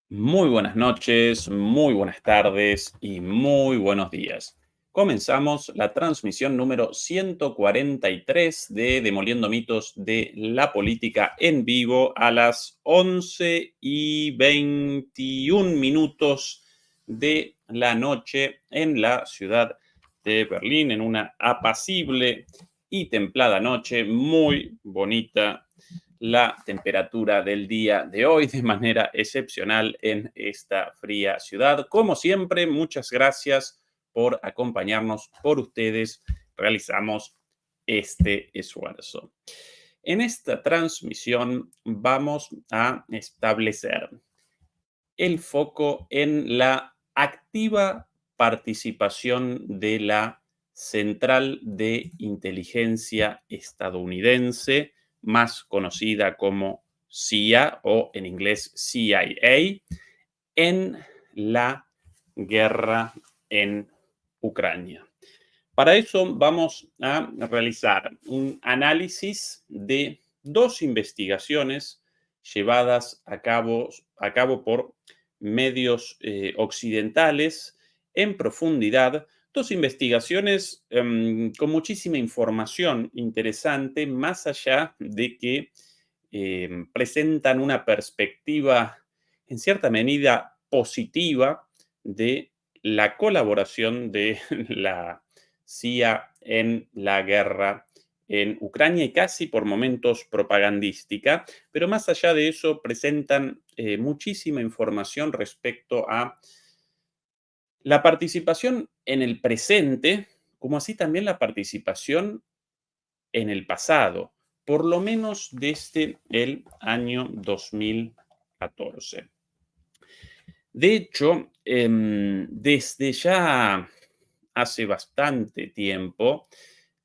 Muy buenas noches, muy buenas tardes y muy buenos días. Comenzamos la transmisión número 143 de Demoliendo Mitos de la Política en vivo a las 11:21 de la noche en la ciudad de Berlín, en una apacible y templada noche, muy bonita la temperatura del día de hoy de manera excepcional en esta fría ciudad. Como siempre, muchas gracias por acompañarnos, por ustedes realizamos este esfuerzo. En esta transmisión vamos a establecer el foco en la activa participación de la Central de Inteligencia estadounidense, más conocida como CIA o en inglés CIA, en la guerra en Ucrania. Para eso vamos a realizar un análisis de dos investigaciones llevadas a cabo por medios occidentales en profundidad, dos investigaciones con muchísima información interesante, más allá de que presentan una perspectiva en cierta medida positiva de la colaboración de la CIA en la guerra en Ucrania y casi por momentos propagandística, pero más allá de eso presentan muchísima información respecto a la participación en el presente, como así también la participación en el pasado, por lo menos desde el año 2014. De hecho, desde ya hace bastante tiempo,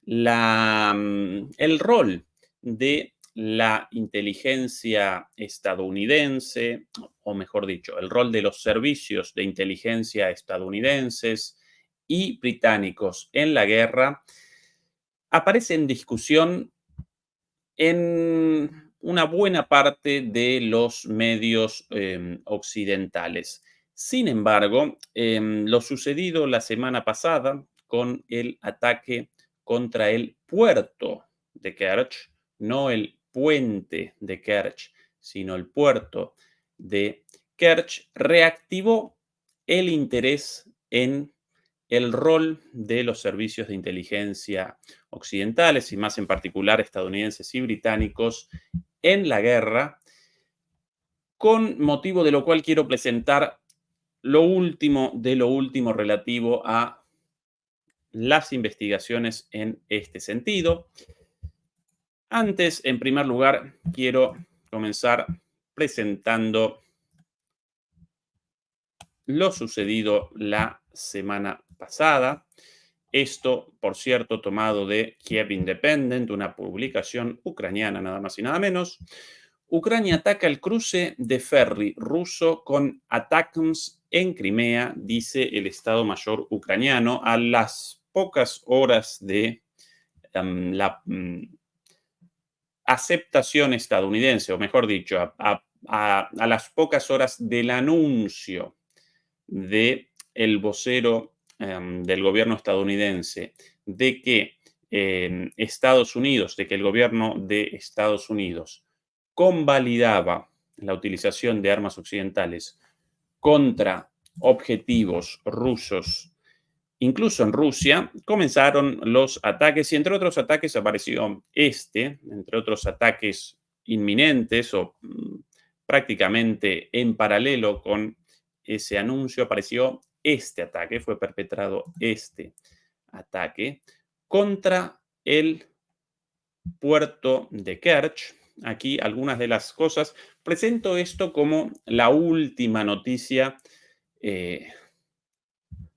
el rol de la inteligencia estadounidense, o mejor dicho, el rol de los servicios de inteligencia estadounidenses y británicos en la guerra, aparece en discusión en una buena parte de los medios occidentales. Sin embargo, lo sucedido la semana pasada con el ataque contra el puerto de Kerch, no el puente de Kerch, sino el puerto de Kerch, reactivó el interés en el rol de los servicios de inteligencia occidentales y más en particular estadounidenses y británicos en la guerra, con motivo de lo cual quiero presentar lo último de lo último relativo a las investigaciones en este sentido. Antes, en primer lugar, quiero comenzar presentando lo sucedido la semana pasada. Esto, por cierto, tomado de Kiev Independent, una publicación ucraniana, nada más y nada menos. Ucrania ataca el cruce de ferry ruso con ATACMS en Crimea, dice el Estado Mayor ucraniano, a las pocas horas de la aceptación estadounidense, o mejor dicho, a las pocas horas del anuncio de el vocero del gobierno estadounidense de que Estados Unidos, de que el gobierno de Estados Unidos convalidaba la utilización de armas occidentales contra objetivos rusos, incluso en Rusia, comenzaron los ataques y entre otros ataques apareció entre otros ataques inminentes o prácticamente en paralelo con ese anuncio apareció este ataque, fue perpetrado este ataque contra el puerto de Kerch. Aquí algunas de las cosas. Presento esto como la última noticia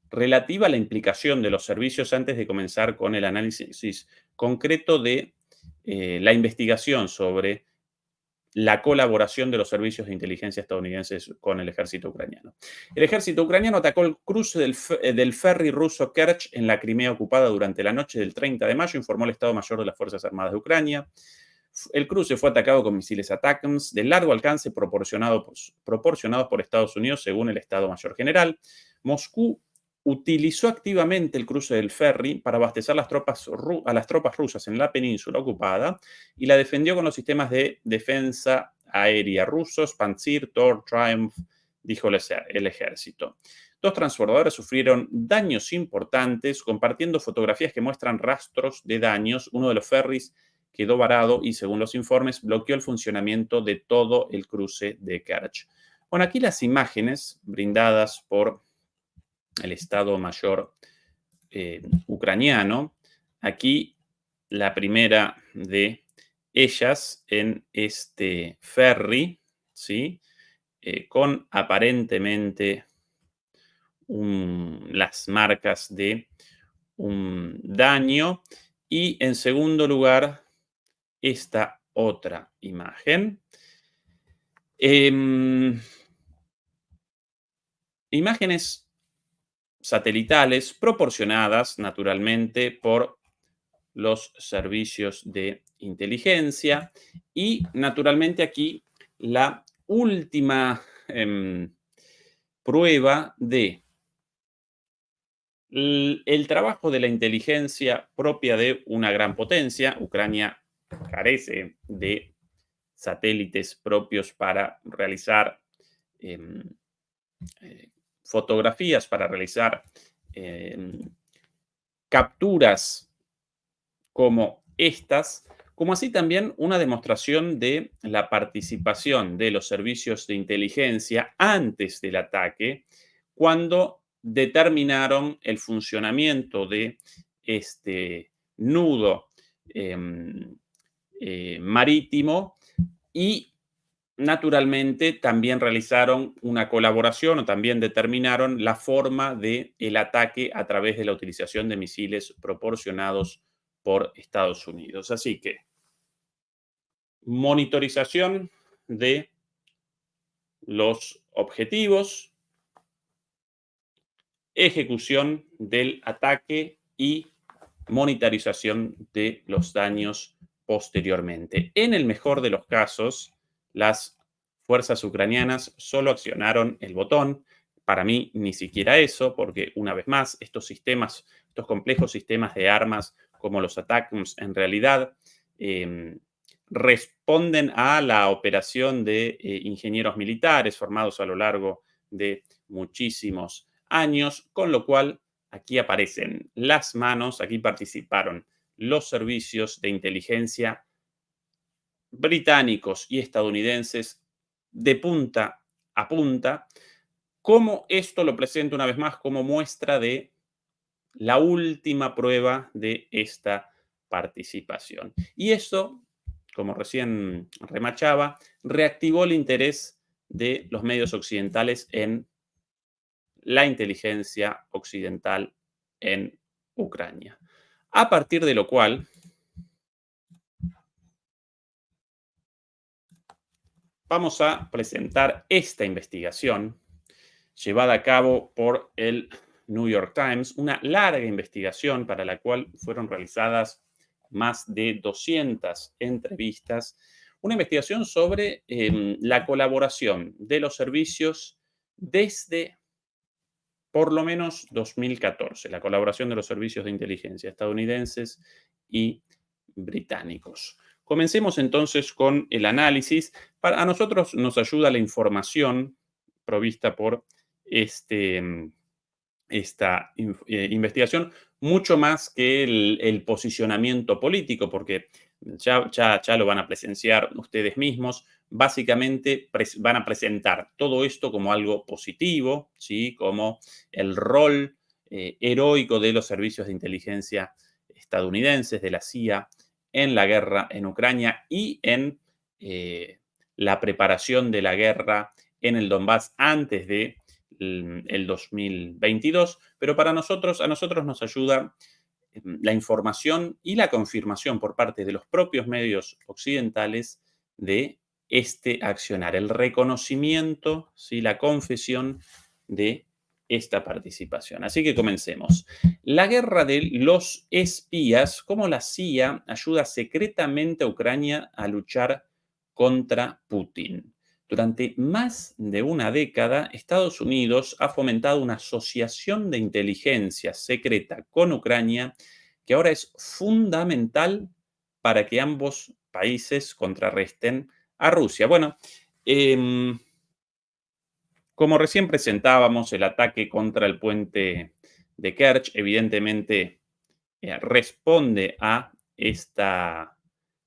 relativa a la implicación de los servicios antes de comenzar con el análisis concreto de la investigación sobre la colaboración de los servicios de inteligencia estadounidenses con el ejército ucraniano. El ejército ucraniano atacó el cruce del ferry ruso Kerch en la Crimea ocupada durante la noche del 30 de mayo, informó el Estado Mayor de las Fuerzas Armadas de Ucrania. El cruce fue atacado con misiles ATACMS de largo alcance proporcionados por Estados Unidos, según el Estado Mayor General. Moscú utilizó activamente el cruce del ferry para abastecer a las tropas rusas en la península ocupada y la defendió con los sistemas de defensa aérea rusos, Pantsir, Tor, Triumph, dijo el ejército. Dos transbordadores sufrieron daños importantes, compartiendo fotografías que muestran rastros de daños. Uno de los ferries quedó varado y, según los informes, bloqueó el funcionamiento de todo el cruce de Kerch. Bueno, aquí las imágenes brindadas por el Estado Mayor ucraniano. Aquí la primera de ellas en este ferry, ¿sí? Con aparentemente las marcas de un daño. Y en segundo lugar, esta otra imagen. Imágenes satelitales proporcionadas naturalmente por los servicios de inteligencia y naturalmente aquí la última prueba de el trabajo de la inteligencia propia de una gran potencia. Ucrania carece de satélites propios para realizar em, fotografías, para realizar capturas como estas, como así también una demostración de la participación de los servicios de inteligencia antes del ataque, cuando determinaron el funcionamiento de este nudo marítimo y naturalmente también realizaron una colaboración o también determinaron la forma del ataque a través de la utilización de misiles proporcionados por Estados Unidos. Así que monitorización de los objetivos, ejecución del ataque y monitorización de los daños posteriormente. En el mejor de los casos, las fuerzas ucranianas solo accionaron el botón. Para mí, ni siquiera eso, porque una vez más, estos sistemas, estos complejos sistemas de armas como los ATACMS, en realidad responden a la operación de ingenieros militares formados a lo largo de muchísimos años, con lo cual aquí aparecen las manos, aquí participaron los servicios de inteligencia británicos y estadounidenses de punta a punta, como esto lo presento una vez más como muestra de la última prueba de esta participación. Y esto, como recién remachaba, reactivó el interés de los medios occidentales en la inteligencia occidental en Ucrania. A partir de lo cual, vamos a presentar esta investigación llevada a cabo por el New York Times, una larga investigación para la cual fueron realizadas más de 200 entrevistas, una investigación sobre la colaboración de los servicios desde por lo menos 2014, la colaboración de los servicios de inteligencia estadounidenses y británicos. Comencemos entonces con el análisis. A nosotros nos ayuda la información provista por esta investigación, mucho más que el posicionamiento político, porque ya lo van a presenciar ustedes mismos. Básicamente van a presentar todo esto como algo positivo, ¿sí? Como el rol heroico de los servicios de inteligencia estadounidenses, de la CIA, en la guerra en Ucrania y en la preparación de la guerra en el Donbass antes de el 2022, pero a nosotros nos ayuda la información y la confirmación por parte de los propios medios occidentales de este accionar, el reconocimiento, ¿sí? La confesión de esta participación. Así que comencemos. La guerra de los espías, cómo la CIA ayuda secretamente a Ucrania a luchar contra Putin. Durante más de una década, Estados Unidos ha fomentado una asociación de inteligencia secreta con Ucrania que ahora es fundamental para que ambos países contrarresten a Rusia. Bueno, em, como recién presentábamos, el ataque contra el puente de Kerch evidentemente responde a esta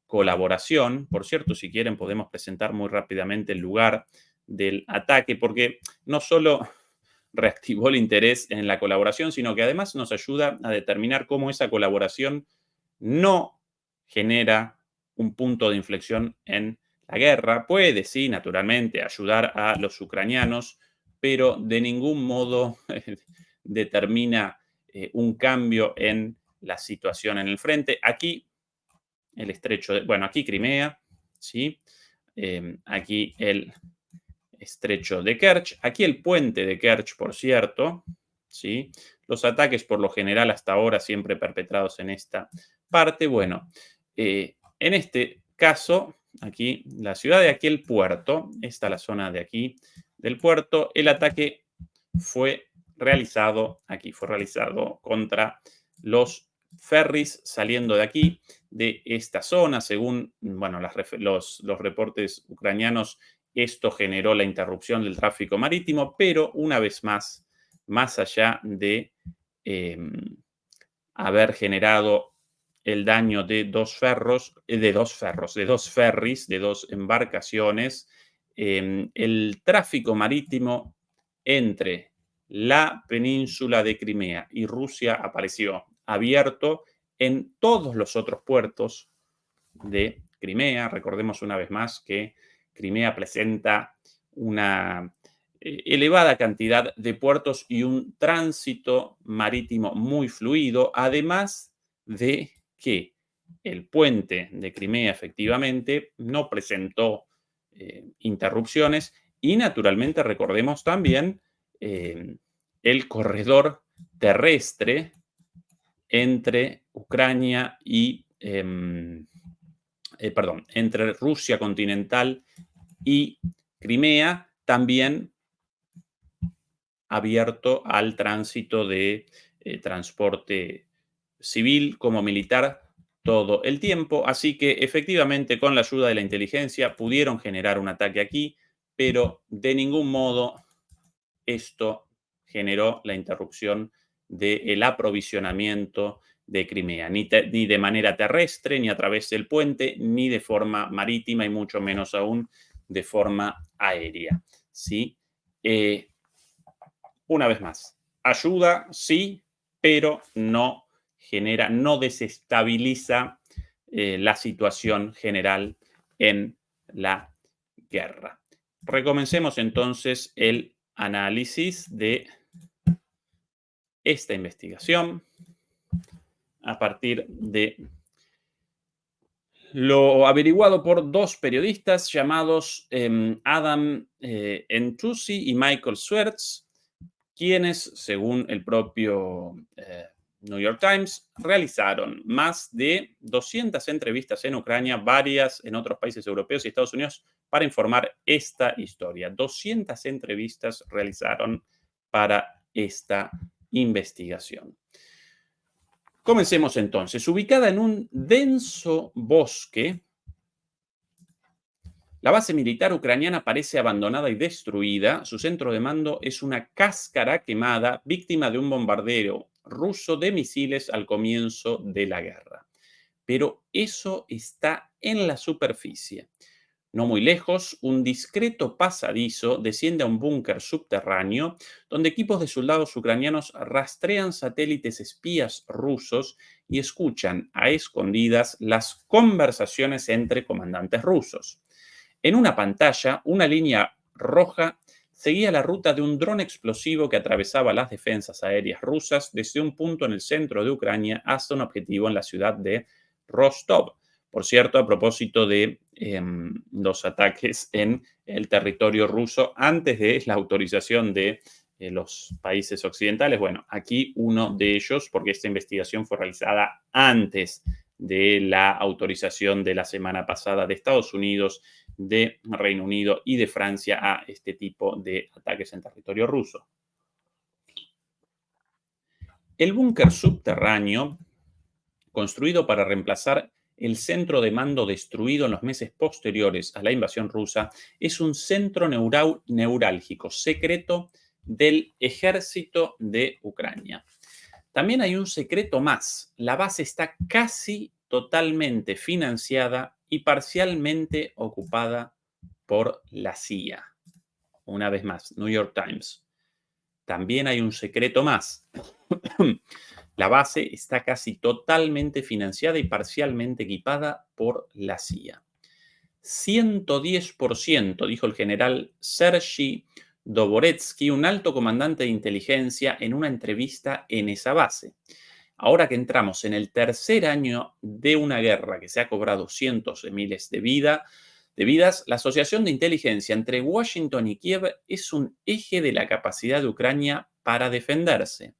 colaboración. Por cierto, si quieren podemos presentar muy rápidamente el lugar del ataque, porque no solo reactivó el interés en la colaboración, sino que además nos ayuda a determinar cómo esa colaboración no genera un punto de inflexión en la guerra. Puede, sí, naturalmente, ayudar a los ucranianos, pero de ningún modo determina un cambio en la situación en el frente. Aquí el estrecho de, bueno, aquí Crimea, ¿sí? Aquí el estrecho de Kerch, aquí el puente de Kerch, por cierto, ¿sí? Los ataques por lo general hasta ahora siempre perpetrados en esta parte. Bueno, en este caso, aquí la ciudad de aquí el puerto, esta la zona de aquí del puerto, el ataque fue realizado, aquí fue realizado contra los ferries saliendo de aquí, de esta zona, según bueno, los reportes ucranianos, esto generó la interrupción del tráfico marítimo, pero una vez más allá de haber generado el daño de de dos ferries, de dos embarcaciones, el tráfico marítimo entre la península de Crimea y Rusia apareció abierto en todos los otros puertos de Crimea. Recordemos una vez más que Crimea presenta una elevada cantidad de puertos y un tránsito marítimo muy fluido, además de que el puente de Crimea efectivamente no presentó interrupciones y naturalmente recordemos también el corredor terrestre entre Ucrania y perdón, entre Rusia continental y Crimea, también abierto al tránsito de transporte civil como militar todo el tiempo. Así que efectivamente con la ayuda de la inteligencia pudieron generar un ataque aquí, pero de ningún modo esto generó la interrupción del aprovisionamiento de Crimea, ni de manera terrestre, ni a través del puente, ni de forma marítima y mucho menos aún de forma aérea. ¿Sí? Una vez más, ayuda, sí, pero no genera, no desestabiliza la situación general en la guerra. Recomencemos entonces el análisis de esta investigación a partir de lo averiguado por dos periodistas llamados Adam Entrusi y Michael Swerts, quienes, según el propio New York Times, realizaron más de 200 entrevistas en Ucrania, varias en otros países europeos y Estados Unidos, para informar esta historia. 200 entrevistas realizaron para esta investigación. Comencemos entonces. Ubicada en un denso bosque, la base militar ucraniana parece abandonada y destruida. Su centro de mando es una cáscara quemada, víctima de un bombardeo ruso de misiles al comienzo de la guerra. Pero eso está en la superficie. No muy lejos, un discreto pasadizo desciende a un búnker subterráneo donde equipos de soldados ucranianos rastrean satélites espías rusos y escuchan a escondidas las conversaciones entre comandantes rusos. En una pantalla, una línea roja seguía la ruta de un dron explosivo que atravesaba las defensas aéreas rusas desde un punto en el centro de Ucrania hasta un objetivo en la ciudad de Rostov. Por cierto, a propósito de los ataques en el territorio ruso, antes de la autorización de los países occidentales. Bueno, aquí uno de ellos, porque esta investigación fue realizada antes de la autorización de la semana pasada de Estados Unidos, de Reino Unido y de Francia a este tipo de ataques en territorio ruso. El búnker subterráneo, construido para reemplazar el centro de mando destruido en los meses posteriores a la invasión rusa, es un centro neurálgico secreto del ejército de Ucrania. También hay un secreto más. La base está casi totalmente financiada y parcialmente ocupada por la CIA. Una vez más, New York Times. También hay un secreto más. La base está casi totalmente financiada y parcialmente equipada por la CIA. 110%, dijo el general Sergei Doboretsky, un alto comandante de inteligencia, en una entrevista en esa base. Ahora que entramos en el tercer año de una guerra que se ha cobrado cientos de miles de vidas, la asociación de inteligencia entre Washington y Kiev es un eje de la capacidad de Ucrania para defenderse.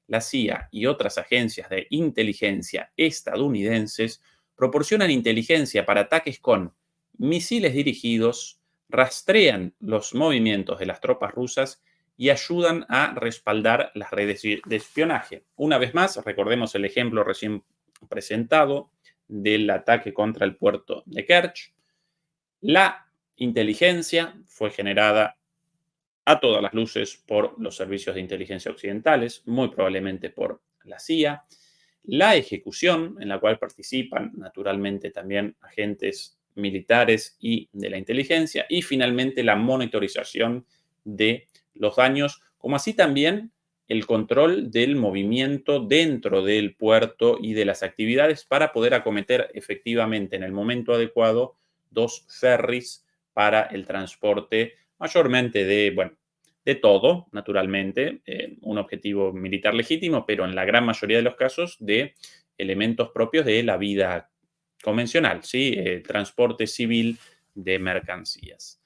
La CIA y otras agencias de inteligencia estadounidenses proporcionan inteligencia para ataques con misiles dirigidos, rastrean los movimientos de las tropas rusas y ayudan a respaldar las redes de espionaje. Una vez más, recordemos el ejemplo recién presentado del ataque contra el puerto de Kerch. La inteligencia fue generada a todas las luces por los servicios de inteligencia occidentales, muy probablemente por la CIA. La ejecución, en la cual participan naturalmente también agentes militares y de la inteligencia, y finalmente la monitorización de los daños, como así también el control del movimiento dentro del puerto y de las actividades para poder acometer efectivamente en el momento adecuado 2 ferries para el transporte mayormente de todo, naturalmente, un objetivo militar legítimo, pero en la gran mayoría de los casos de elementos propios de la vida convencional, ¿sí? Transporte civil de mercancías.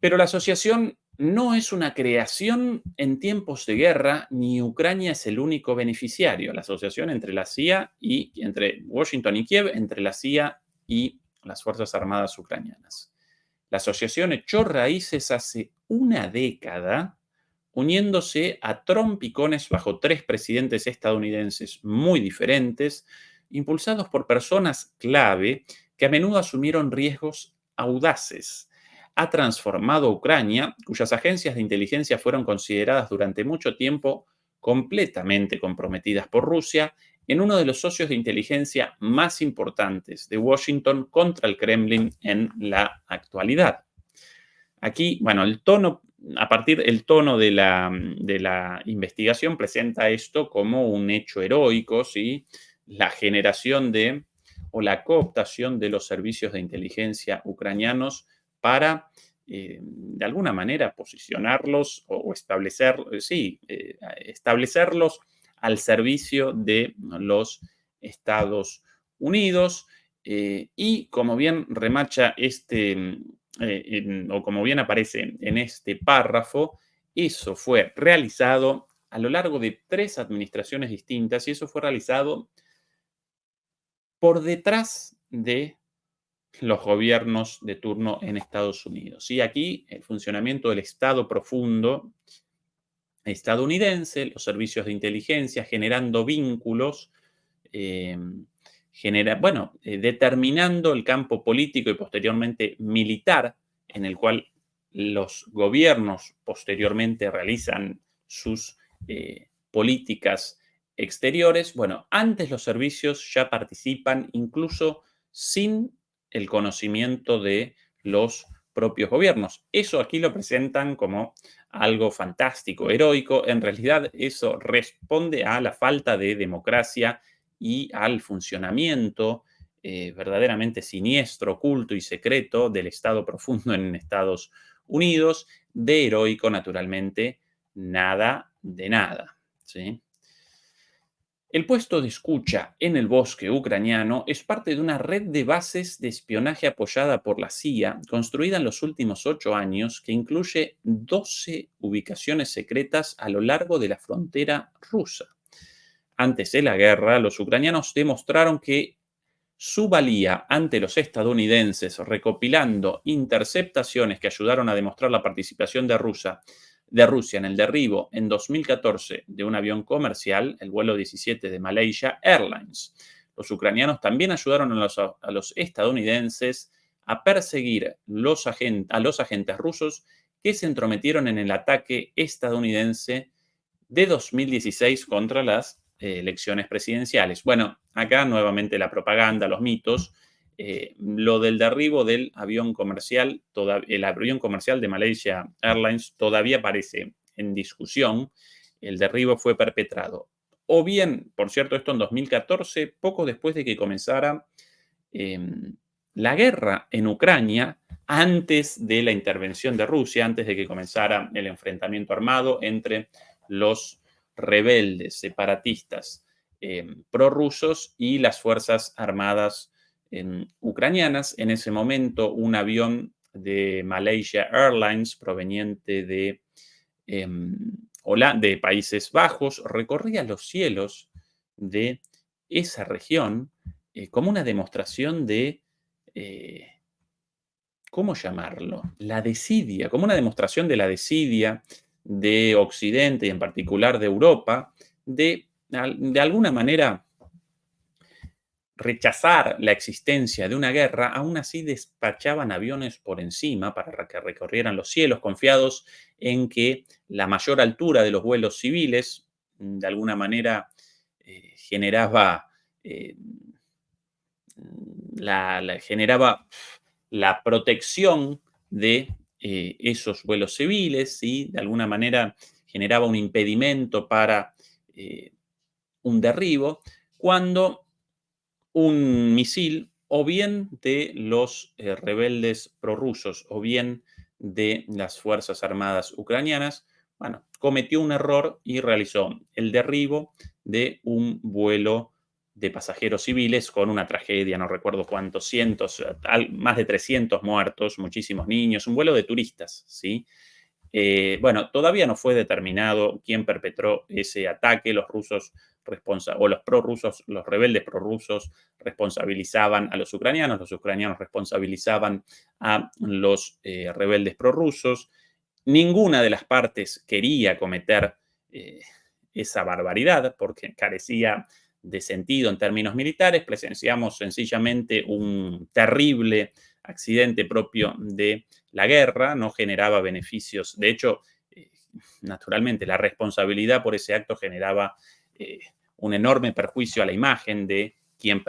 Pero la asociación no es una creación en tiempos de guerra, ni Ucrania es el único beneficiario. La asociación entre la CIA y entre Washington y Kiev, entre la CIA y las Fuerzas Armadas ucranianas. La asociación echó raíces hace una década, uniéndose a trompicones bajo 3 presidentes estadounidenses muy diferentes, impulsados por personas clave que a menudo asumieron riesgos audaces. Ha transformado a Ucrania, cuyas agencias de inteligencia fueron consideradas durante mucho tiempo completamente comprometidas por Rusia, en uno de los socios de inteligencia más importantes de Washington contra el Kremlin en la actualidad. Aquí, bueno, el tono de la investigación presenta esto como un hecho heroico, ¿sí? La generación o la cooptación de los servicios de inteligencia ucranianos para, de alguna manera, posicionarlos o establecerlos al servicio de los Estados Unidos. Y como bien remacha o como bien aparece en este párrafo, eso fue realizado a lo largo de 3 administraciones distintas y eso fue realizado por detrás de los gobiernos de turno en Estados Unidos. Y aquí el funcionamiento del Estado profundo estadounidense, los servicios de inteligencia generando vínculos, eh, determinando el campo político y posteriormente militar en el cual los gobiernos posteriormente realizan sus políticas exteriores. Bueno, antes los servicios ya participan incluso sin el conocimiento de los propios gobiernos. Eso aquí lo presentan como algo fantástico, heroico. En realidad eso responde a la falta de democracia y al funcionamiento verdaderamente siniestro, oculto y secreto del Estado profundo en Estados Unidos. De heroico, naturalmente, nada de nada, ¿sí? El puesto de escucha en el bosque ucraniano es parte de una red de bases de espionaje apoyada por la CIA, construida en los últimos 8 años, que incluye 12 ubicaciones secretas a lo largo de la frontera rusa. Antes de la guerra, los ucranianos demostraron que su valía ante los estadounidenses, recopilando interceptaciones que ayudaron a demostrar la participación de Rusia en el derribo en 2014 de un avión comercial, el vuelo 17 de Malaysia Airlines. Los ucranianos también ayudaron a los estadounidenses a perseguir a los agentes rusos que se entrometieron en el ataque estadounidense de 2016 contra las elecciones presidenciales. Bueno, acá nuevamente la propaganda, los mitos. Lo del derribo del avión comercial, el avión comercial de Malaysia Airlines todavía parece en discusión. El derribo fue perpetrado. O bien, por cierto, esto en 2014, poco después de que comenzara eh, la guerra en Ucrania, antes de la intervención de Rusia, antes de que comenzara el enfrentamiento armado entre los rebeldes separatistas prorrusos y las fuerzas armadas ucranianas. En ese momento, un avión de Malaysia Airlines proveniente eh, de Países Bajos recorría los cielos de esa región como una demostración de, eh, ¿cómo llamarlo? La desidia, como una demostración de la desidia de Occidente y en particular de Europa, de alguna manera rechazar la existencia de una guerra. Aún así despachaban aviones por encima para que recorrieran los cielos, confiados en que la mayor altura de los vuelos civiles, de alguna manera, generaba, eh, generaba la protección de esos vuelos civiles y de alguna manera generaba un impedimento para eh, un derribo, cuando un misil o bien de los rebeldes prorrusos o bien de las Fuerzas Armadas ucranianas, bueno, cometió un error y realizó el derribo de un vuelo de pasajeros civiles con una tragedia, no recuerdo cuántos, cientos, más de 300 muertos, muchísimos niños, un vuelo de turistas, ¿sí? Bueno, todavía no fue determinado quién perpetró ese ataque. Los rusos o los prorrusos, los rebeldes prorrusos responsabilizaban a los ucranianos responsabilizaban a los rebeldes prorrusos. Ninguna de las partes quería cometer eh, esa barbaridad porque carecía de sentido en términos militares. Presenciamos sencillamente un terrible accidente propio de la guerra, no generaba beneficios. De hecho, eh, naturalmente, la responsabilidad por ese acto generaba eh, un enorme perjuicio a la imagen de quien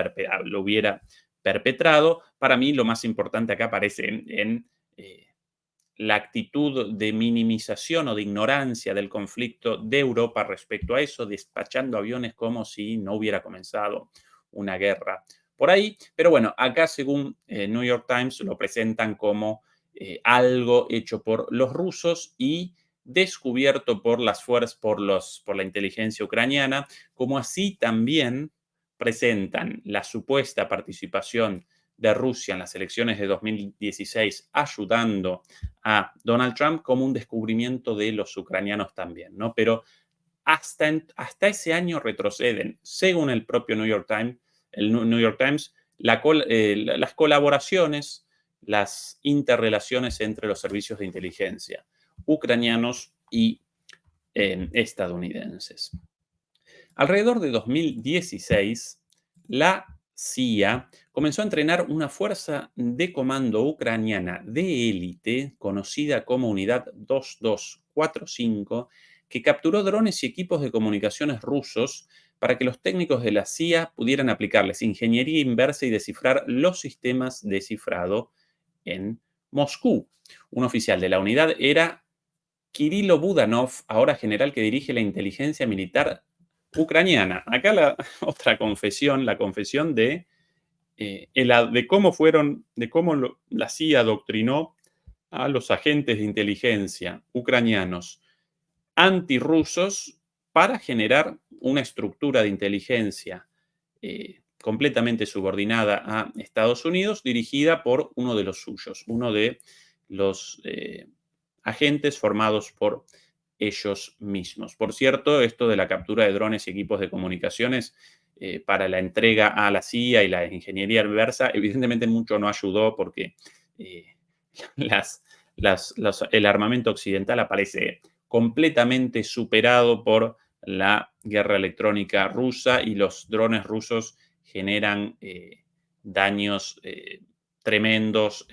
lo hubiera perpetrado. Para mí, lo más importante acá aparece en la actitud de minimización o de ignorancia del conflicto de Europa respecto a eso, despachando aviones como si no hubiera comenzado una guerra por ahí. Pero bueno, acá según New York Times lo presentan como algo hecho por los rusos y descubierto por las fuerzas, por la inteligencia ucraniana, como así también presentan la supuesta participación de Rusia en las elecciones de 2016 ayudando a Donald Trump como un descubrimiento de los ucranianos también, ¿no? Pero hasta ese año retroceden, según el propio New York Times, las colaboraciones, las interrelaciones entre los servicios de inteligencia ucranianos y estadounidenses. Alrededor de 2016, la CIA comenzó a entrenar una fuerza de comando ucraniana de élite, conocida como Unidad 2245, que capturó drones y equipos de comunicaciones rusos para que los técnicos de la CIA pudieran aplicarles ingeniería inversa y descifrar los sistemas de cifrado en Moscú. Un oficial de la unidad era Kirilo Budanov, ahora general que dirige la inteligencia militar ucraniana. Acá otra confesión, la confesión de cómo la CIA adoctrinó a los agentes de inteligencia ucranianos antirrusos para generar una estructura de inteligencia completamente subordinada a Estados Unidos, dirigida por uno de los suyos, uno de los agentes formados por ellos mismos. Por cierto, esto de la captura de drones y equipos de comunicaciones para la entrega a la CIA y la ingeniería inversa, evidentemente mucho no ayudó porque eh, el armamento occidental aparece completamente superado por la guerra electrónica rusa y los drones rusos generan daños tremendos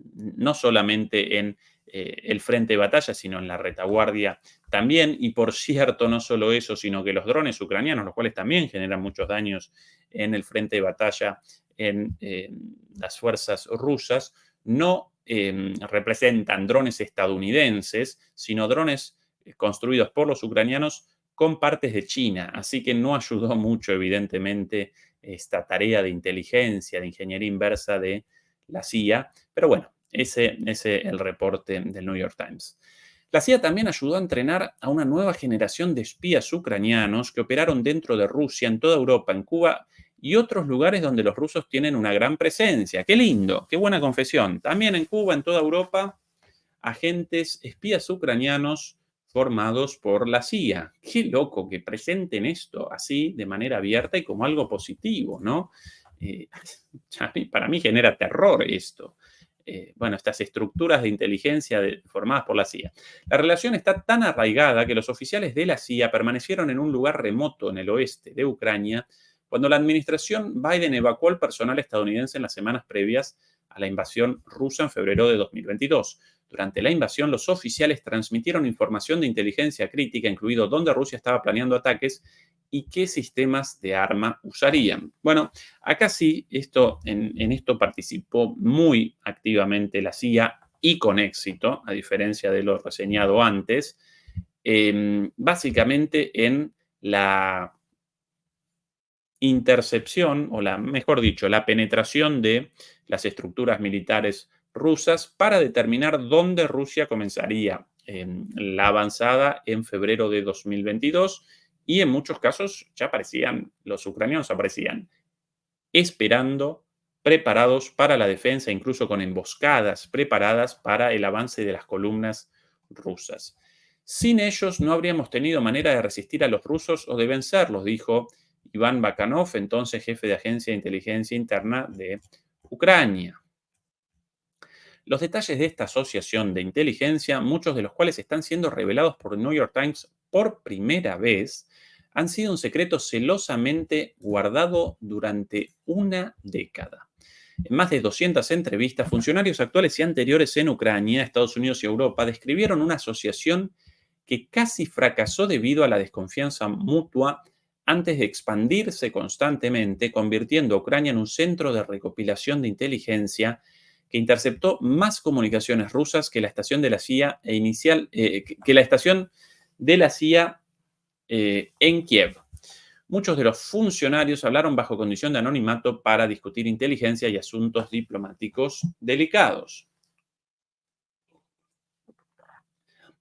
no solamente en el frente de batalla, sino en la retaguardia también. Y por cierto, no solo eso, sino que los drones ucranianos, los cuales también generan muchos daños en el frente de batalla en las fuerzas rusas, no representan drones estadounidenses, sino drones construidos por los ucranianos con partes de China. Así que no ayudó mucho, evidentemente, esta tarea de inteligencia, de ingeniería inversa de la CIA. Pero bueno, ese es el reporte del New York Times. La CIA también ayudó a entrenar a una nueva generación de espías ucranianos que operaron dentro de Rusia, en toda Europa, en Cuba y otros lugares donde los rusos tienen una gran presencia. ¡Qué lindo! ¡Qué buena confesión! También en Cuba, en toda Europa, agentes espías ucranianos formados por la CIA. Qué loco que presenten esto así de manera abierta y como algo positivo, ¿no? Eh, para mí genera terror esto. Bueno, estas estructuras de inteligencia formadas por la CIA. La relación está tan arraigada que los oficiales de la CIA permanecieron en un lugar remoto en el oeste de Ucrania cuando la administración Biden evacuó al personal estadounidense en las semanas previas a la invasión rusa en febrero de 2022. Durante la invasión, los oficiales transmitieron información de inteligencia crítica, incluido dónde Rusia estaba planeando ataques y qué sistemas de arma usarían. Bueno, acá sí, en esto participó muy activamente la CIA y con éxito, a diferencia de lo reseñado antes, básicamente en la intercepción, o mejor dicho, la penetración de las estructuras militares rusas para determinar dónde Rusia comenzaría la avanzada en febrero de 2022 y en muchos casos ya aparecían, los ucranianos aparecían esperando, preparados para la defensa, incluso con emboscadas preparadas para el avance de las columnas rusas. Sin ellos no habríamos tenido manera de resistir a los rusos o de vencerlos, dijo Iván Bakanov, entonces jefe de Agencia de Inteligencia Interna de Ucrania. Los detalles de esta asociación de inteligencia, muchos de los cuales están siendo revelados por el New York Times por primera vez, han sido un secreto celosamente guardado durante una década. En más de 200 entrevistas, funcionarios actuales y anteriores en Ucrania, Estados Unidos y Europa describieron una asociación que casi fracasó debido a la desconfianza mutua antes de expandirse constantemente, convirtiendo a Ucrania en un centro de recopilación de inteligencia que interceptó más comunicaciones rusas que la estación de la CIA que la estación de la CIA en Kiev. Muchos de los funcionarios hablaron bajo condición de anonimato para discutir inteligencia y asuntos diplomáticos delicados.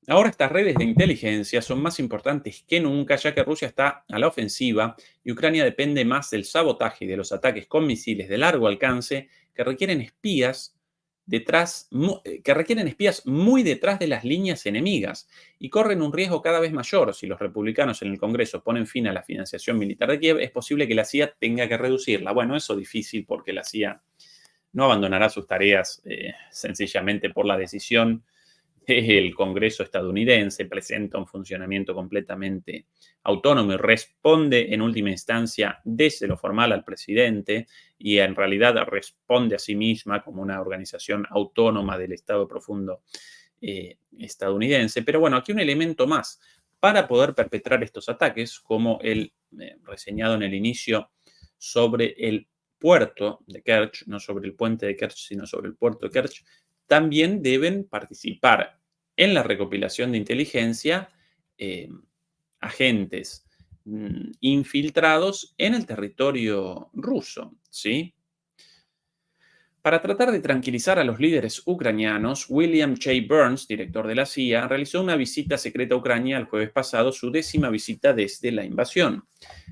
Ahora estas redes de inteligencia son más importantes que nunca, ya que Rusia está a la ofensiva y Ucrania depende más del sabotaje y de los ataques con misiles de largo alcance que requieren que requieren espías muy detrás de las líneas enemigas y corren un riesgo cada vez mayor. Si los republicanos en el Congreso ponen fin a la financiación militar de Kiev, es posible que la CIA tenga que reducirla. Bueno, eso es difícil porque la CIA no abandonará sus tareas sencillamente por la decisión el Congreso estadounidense, presenta un funcionamiento completamente autónomo y responde en última instancia desde lo formal al presidente y en realidad responde a sí misma como una organización autónoma del Estado profundo estadounidense. Pero bueno, aquí un elemento más para poder perpetrar estos ataques, como el reseñado en el inicio sobre el puerto de Kerch, no sobre el puente de Kerch, sino sobre el puerto de Kerch, también deben participar en la recopilación de inteligencia agentes infiltrados en el territorio ruso, ¿sí? Para tratar de tranquilizar a los líderes ucranianos, William J. Burns, director de la CIA, realizó una visita secreta a Ucrania el jueves pasado, su 10ª visita desde la invasión.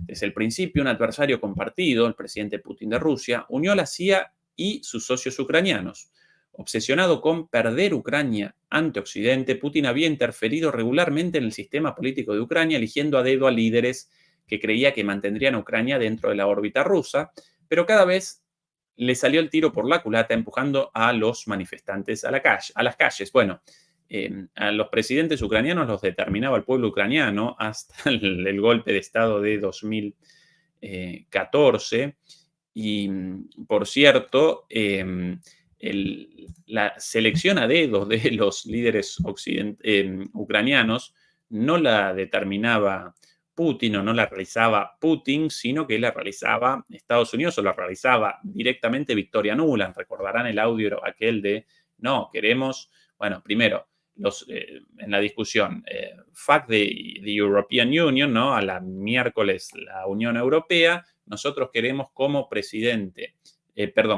Desde el principio, un adversario compartido, el presidente Putin de Rusia, unió a la CIA y sus socios ucranianos. Obsesionado con perder Ucrania ante Occidente, Putin había interferido regularmente en el sistema político de Ucrania, eligiendo a dedo a líderes que creía que mantendrían a Ucrania dentro de la órbita rusa, pero cada vez le salió el tiro por la culata empujando a los manifestantes a las calles. Bueno, a los presidentes ucranianos los determinaba el pueblo ucraniano hasta el golpe de Estado de 2014. Y, por cierto, la selección a dedos de los líderes ucranianos no la determinaba Putin o no la realizaba Putin, sino que la realizaba Estados Unidos o la realizaba directamente Victoria Nuland. Recordarán el audio aquel de, no, queremos, bueno, primero, en la discusión, fuck the European Union, ¿no? A la miércoles la Unión Europea, nosotros queremos como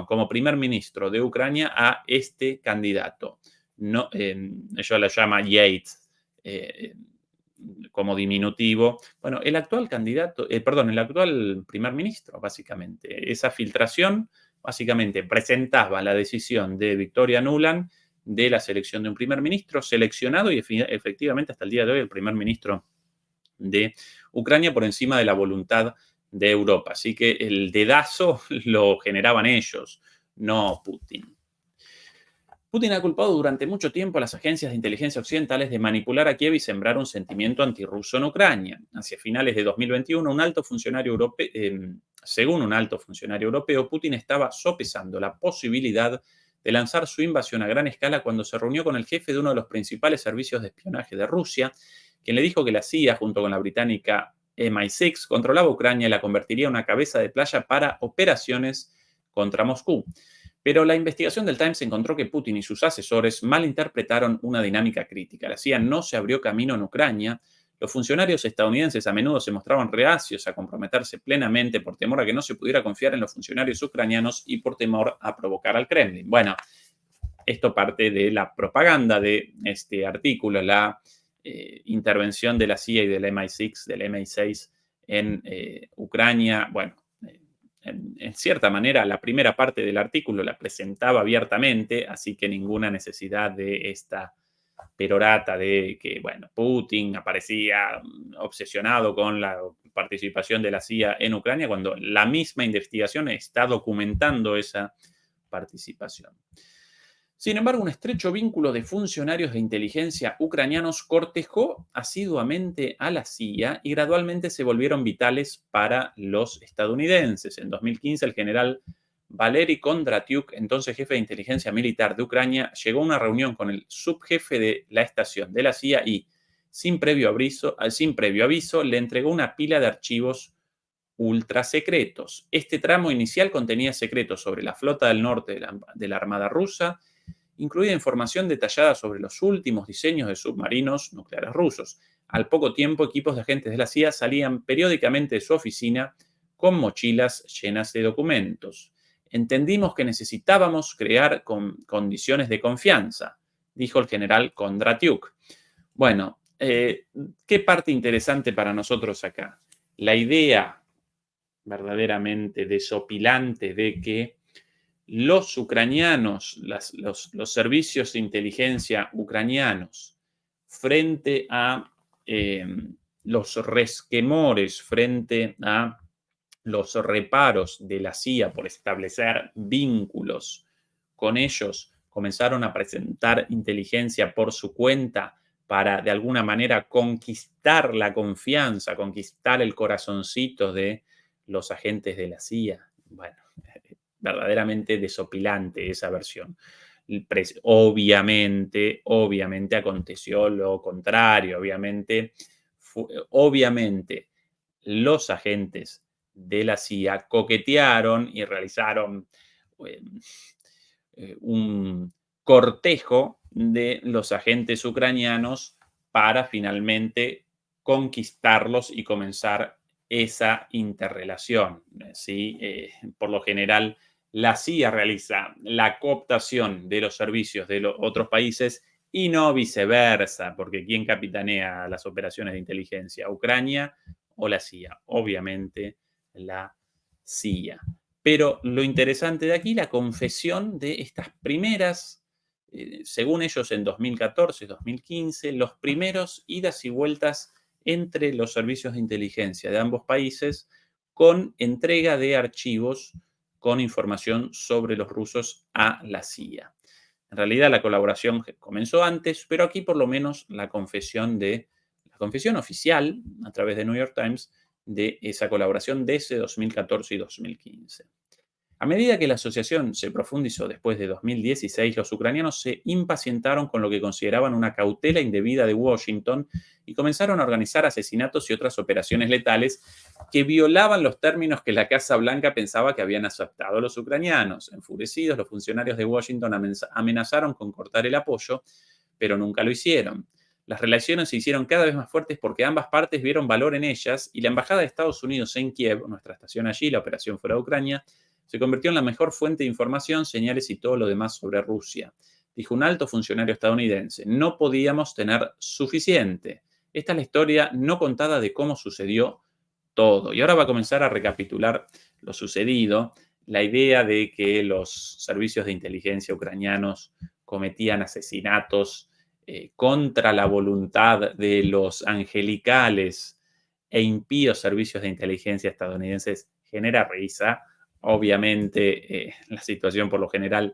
como primer ministro de Ucrania a este candidato. No, ella la llama Yates, como diminutivo. Bueno, el actual primer ministro, básicamente. Esa filtración, básicamente, presentaba la decisión de Victoria Nuland de la selección de un primer ministro seleccionado y efectivamente hasta el día de hoy el primer ministro de Ucrania por encima de la voluntad de Europa. Así que el dedazo lo generaban ellos, no Putin. Putin ha culpado durante mucho tiempo a las agencias de inteligencia occidentales de manipular a Kiev y sembrar un sentimiento antirruso en Ucrania. Hacia finales de 2021, según un alto funcionario europeo, Putin estaba sopesando la posibilidad de lanzar su invasión a gran escala cuando se reunió con el jefe de uno de los principales servicios de espionaje de Rusia, quien le dijo que la CIA, junto con la británica MI6, controlaba Ucrania y la convertiría en una cabeza de playa para operaciones contra Moscú. Pero la investigación del Times encontró que Putin y sus asesores malinterpretaron una dinámica crítica. La CIA no se abrió camino en Ucrania. Los funcionarios estadounidenses a menudo se mostraban reacios a comprometerse plenamente por temor a que no se pudiera confiar en los funcionarios ucranianos y por temor a provocar al Kremlin. Bueno, esto parte de la propaganda de este artículo, la intervención de la CIA y del MI6 en Ucrania. Bueno, en cierta manera, la primera parte del artículo la presentaba abiertamente, así que ninguna necesidad de esta perorata de que, bueno, Putin aparecía obsesionado con la participación de la CIA en Ucrania, cuando la misma investigación está documentando esa participación. Sin embargo, un estrecho vínculo de funcionarios de inteligencia ucranianos cortejó asiduamente a la CIA y gradualmente se volvieron vitales para los estadounidenses. En 2015, el general Valery Kondratyuk, entonces jefe de inteligencia militar de Ucrania, llegó a una reunión con el subjefe de la estación de la CIA y, sin previo aviso, le entregó una pila de archivos ultra secretos. Este tramo inicial contenía secretos sobre la flota del norte de la Armada rusa, incluida información detallada sobre los últimos diseños de submarinos nucleares rusos. Al poco tiempo, equipos de agentes de la CIA salían periódicamente de su oficina con mochilas llenas de documentos. Entendimos que necesitábamos crear condiciones de confianza, dijo el general Kondratyuk. Bueno, ¿qué parte interesante para nosotros acá? La idea verdaderamente desopilante de que los ucranianos, los servicios de inteligencia ucranianos, frente a los resquemores, frente a los reparos de la CIA por establecer vínculos con ellos, comenzaron a presentar inteligencia por su cuenta para de alguna manera conquistar la confianza, conquistar el corazoncito de los agentes de la CIA. Bueno, verdaderamente desopilante esa versión. Obviamente aconteció lo contrario, obviamente los agentes de la CIA coquetearon y realizaron un cortejo de los agentes ucranianos para finalmente conquistarlos y comenzar esa interrelación. ¿Sí? Por lo general, la CIA realiza la cooptación de los servicios de los otros países y no viceversa, porque ¿quién capitanea las operaciones de inteligencia? ¿Ucrania o la CIA? Obviamente la CIA. Pero lo interesante de aquí, la confesión de estas primeras, según ellos en 2014, 2015, los primeros idas y vueltas entre los servicios de inteligencia de ambos países con entrega de archivos con información sobre los rusos a la CIA. En realidad la colaboración comenzó antes, pero aquí por lo menos la confesión oficial a través de New York Times de esa colaboración desde 2014 y 2015. A medida que la asociación se profundizó después de 2016, los ucranianos se impacientaron con lo que consideraban una cautela indebida de Washington y comenzaron a organizar asesinatos y otras operaciones letales que violaban los términos que la Casa Blanca pensaba que habían aceptado los ucranianos. Enfurecidos, los funcionarios de Washington amenazaron con cortar el apoyo, pero nunca lo hicieron. Las relaciones se hicieron cada vez más fuertes porque ambas partes vieron valor en ellas y la Embajada de Estados Unidos en Kiev, nuestra estación allí, la operación fuera de Ucrania, se convirtió en la mejor fuente de información, señales y todo lo demás sobre Rusia. Dijo un alto funcionario estadounidense, no podíamos tener suficiente. Esta es la historia no contada de cómo sucedió todo. Y ahora va a comenzar a recapitular lo sucedido, la idea de que los servicios de inteligencia ucranianos cometían asesinatos contra la voluntad de los angelicales e impíos servicios de inteligencia estadounidenses genera risa. Obviamente, la situación por lo general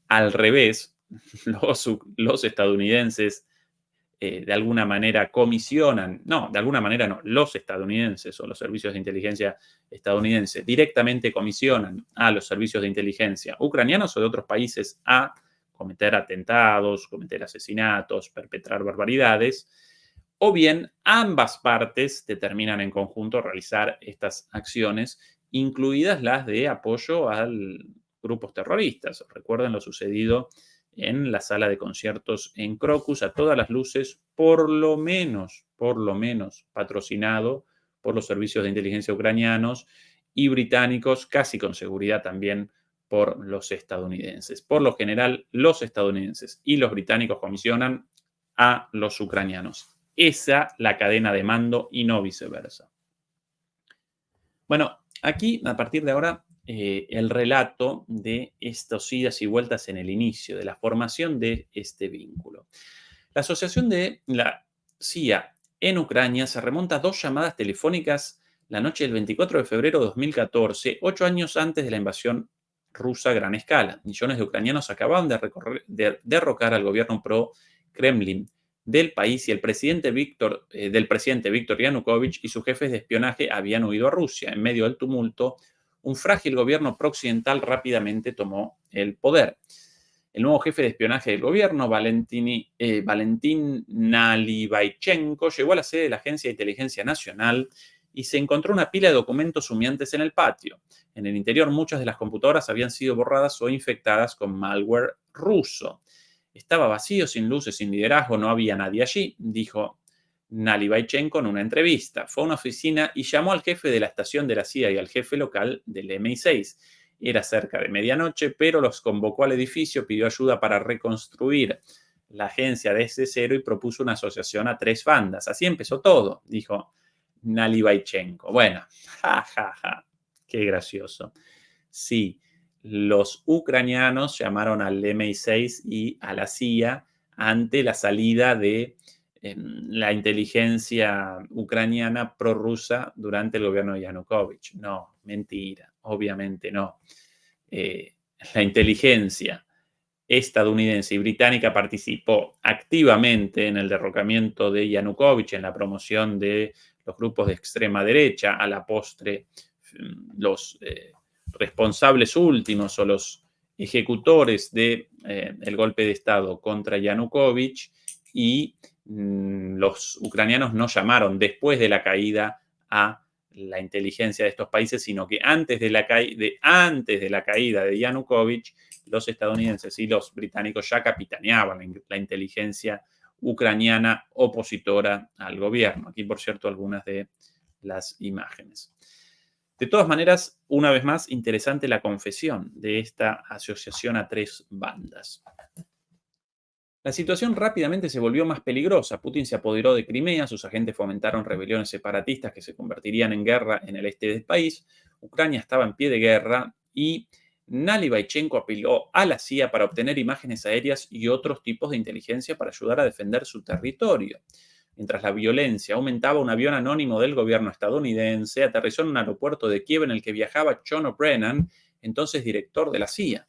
al revés. Los estadounidenses de alguna manera comisionan, no, de alguna manera no, los estadounidenses o los servicios de inteligencia estadounidenses directamente comisionan a los servicios de inteligencia ucranianos o de otros países a cometer atentados, cometer asesinatos, perpetrar barbaridades, o bien ambas partes determinan en conjunto realizar estas acciones, incluidas las de apoyo a grupos terroristas. Recuerden lo sucedido en la sala de conciertos en Crocus, a todas las luces, por lo menos, patrocinado por los servicios de inteligencia ucranianos y británicos, casi con seguridad también por los estadounidenses. Por lo general, los estadounidenses y los británicos comisionan a los ucranianos. Esa la cadena de mando y no viceversa. Bueno, aquí, a partir de ahora, el relato de estos idas y vueltas en el inicio, de la formación de este vínculo. La asociación de la CIA en Ucrania se remonta a dos llamadas telefónicas la noche del 24 de febrero de 2014, 8 años antes de la invasión rusa a gran escala. Millones de ucranianos acababan de derrocar al gobierno pro-Kremlin del país y del presidente Víctor Yanukovych y sus jefes de espionaje habían huido a Rusia. En medio del tumulto, un frágil gobierno prooccidental rápidamente tomó el poder. El nuevo jefe de espionaje del gobierno, Valentin Nalivaychenko, llegó a la sede de la Agencia de Inteligencia Nacional y se encontró una pila de documentos humeantes en el patio. En el interior, muchas de las computadoras habían sido borradas o infectadas con malware ruso. Estaba vacío, sin luces, sin liderazgo, no había nadie allí, dijo Nalivaychenko en una entrevista. Fue a una oficina y llamó al jefe de la estación de la CIA y al jefe local del MI6. Era cerca de medianoche, pero los convocó al edificio, pidió ayuda para reconstruir la agencia desde cero y propuso una asociación a 3 bandas. Así empezó todo, dijo Nalivaychenko. Bueno, qué gracioso. Sí, los ucranianos llamaron al MI6 y a la CIA ante la salida de la inteligencia ucraniana prorrusa durante el gobierno de Yanukovych. No, mentira, obviamente no. La inteligencia estadounidense y británica participó activamente en el derrocamiento de Yanukovych, en la promoción de los grupos de extrema derecha, a la postre los responsables últimos o los ejecutores del golpe de Estado contra Yanukovych, y los ucranianos no llamaron después de la caída a la inteligencia de estos países, sino que antes de la caída de Yanukovych, los estadounidenses y los británicos ya capitaneaban la inteligencia ucraniana opositora al gobierno. Aquí, por cierto, algunas de las imágenes. De todas maneras, una vez más, interesante la confesión de esta asociación a tres bandas. La situación rápidamente se volvió más peligrosa. Putin se apoderó de Crimea, sus agentes fomentaron rebeliones separatistas que se convertirían en guerra en el este del país. Ucrania estaba en pie de guerra y Nalibaychenko apeló a la CIA para obtener imágenes aéreas y otros tipos de inteligencia para ayudar a defender su territorio. Mientras la violencia aumentaba, un avión anónimo del gobierno estadounidense aterrizó en un aeropuerto de Kiev en el que viajaba John O'Brien, entonces director de la CIA.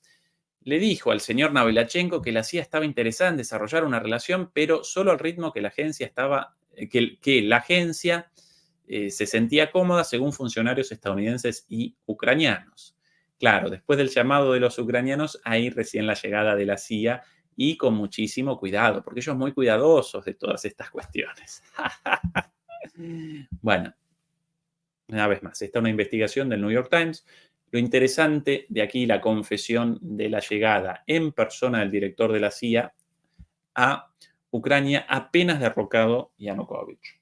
Le dijo al señor Nalibaychenko que la CIA estaba interesada en desarrollar una relación, pero solo al ritmo que la agencia se sentía cómoda según funcionarios estadounidenses y ucranianos. Claro, después del llamado de los ucranianos, ahí recién la llegada de la CIA y con muchísimo cuidado, porque ellos son muy cuidadosos de todas estas cuestiones. Bueno, una vez más, esta es una investigación del New York Times. Lo interesante de aquí, la confesión de la llegada en persona del director de la CIA a Ucrania apenas derrocado Yanukovych.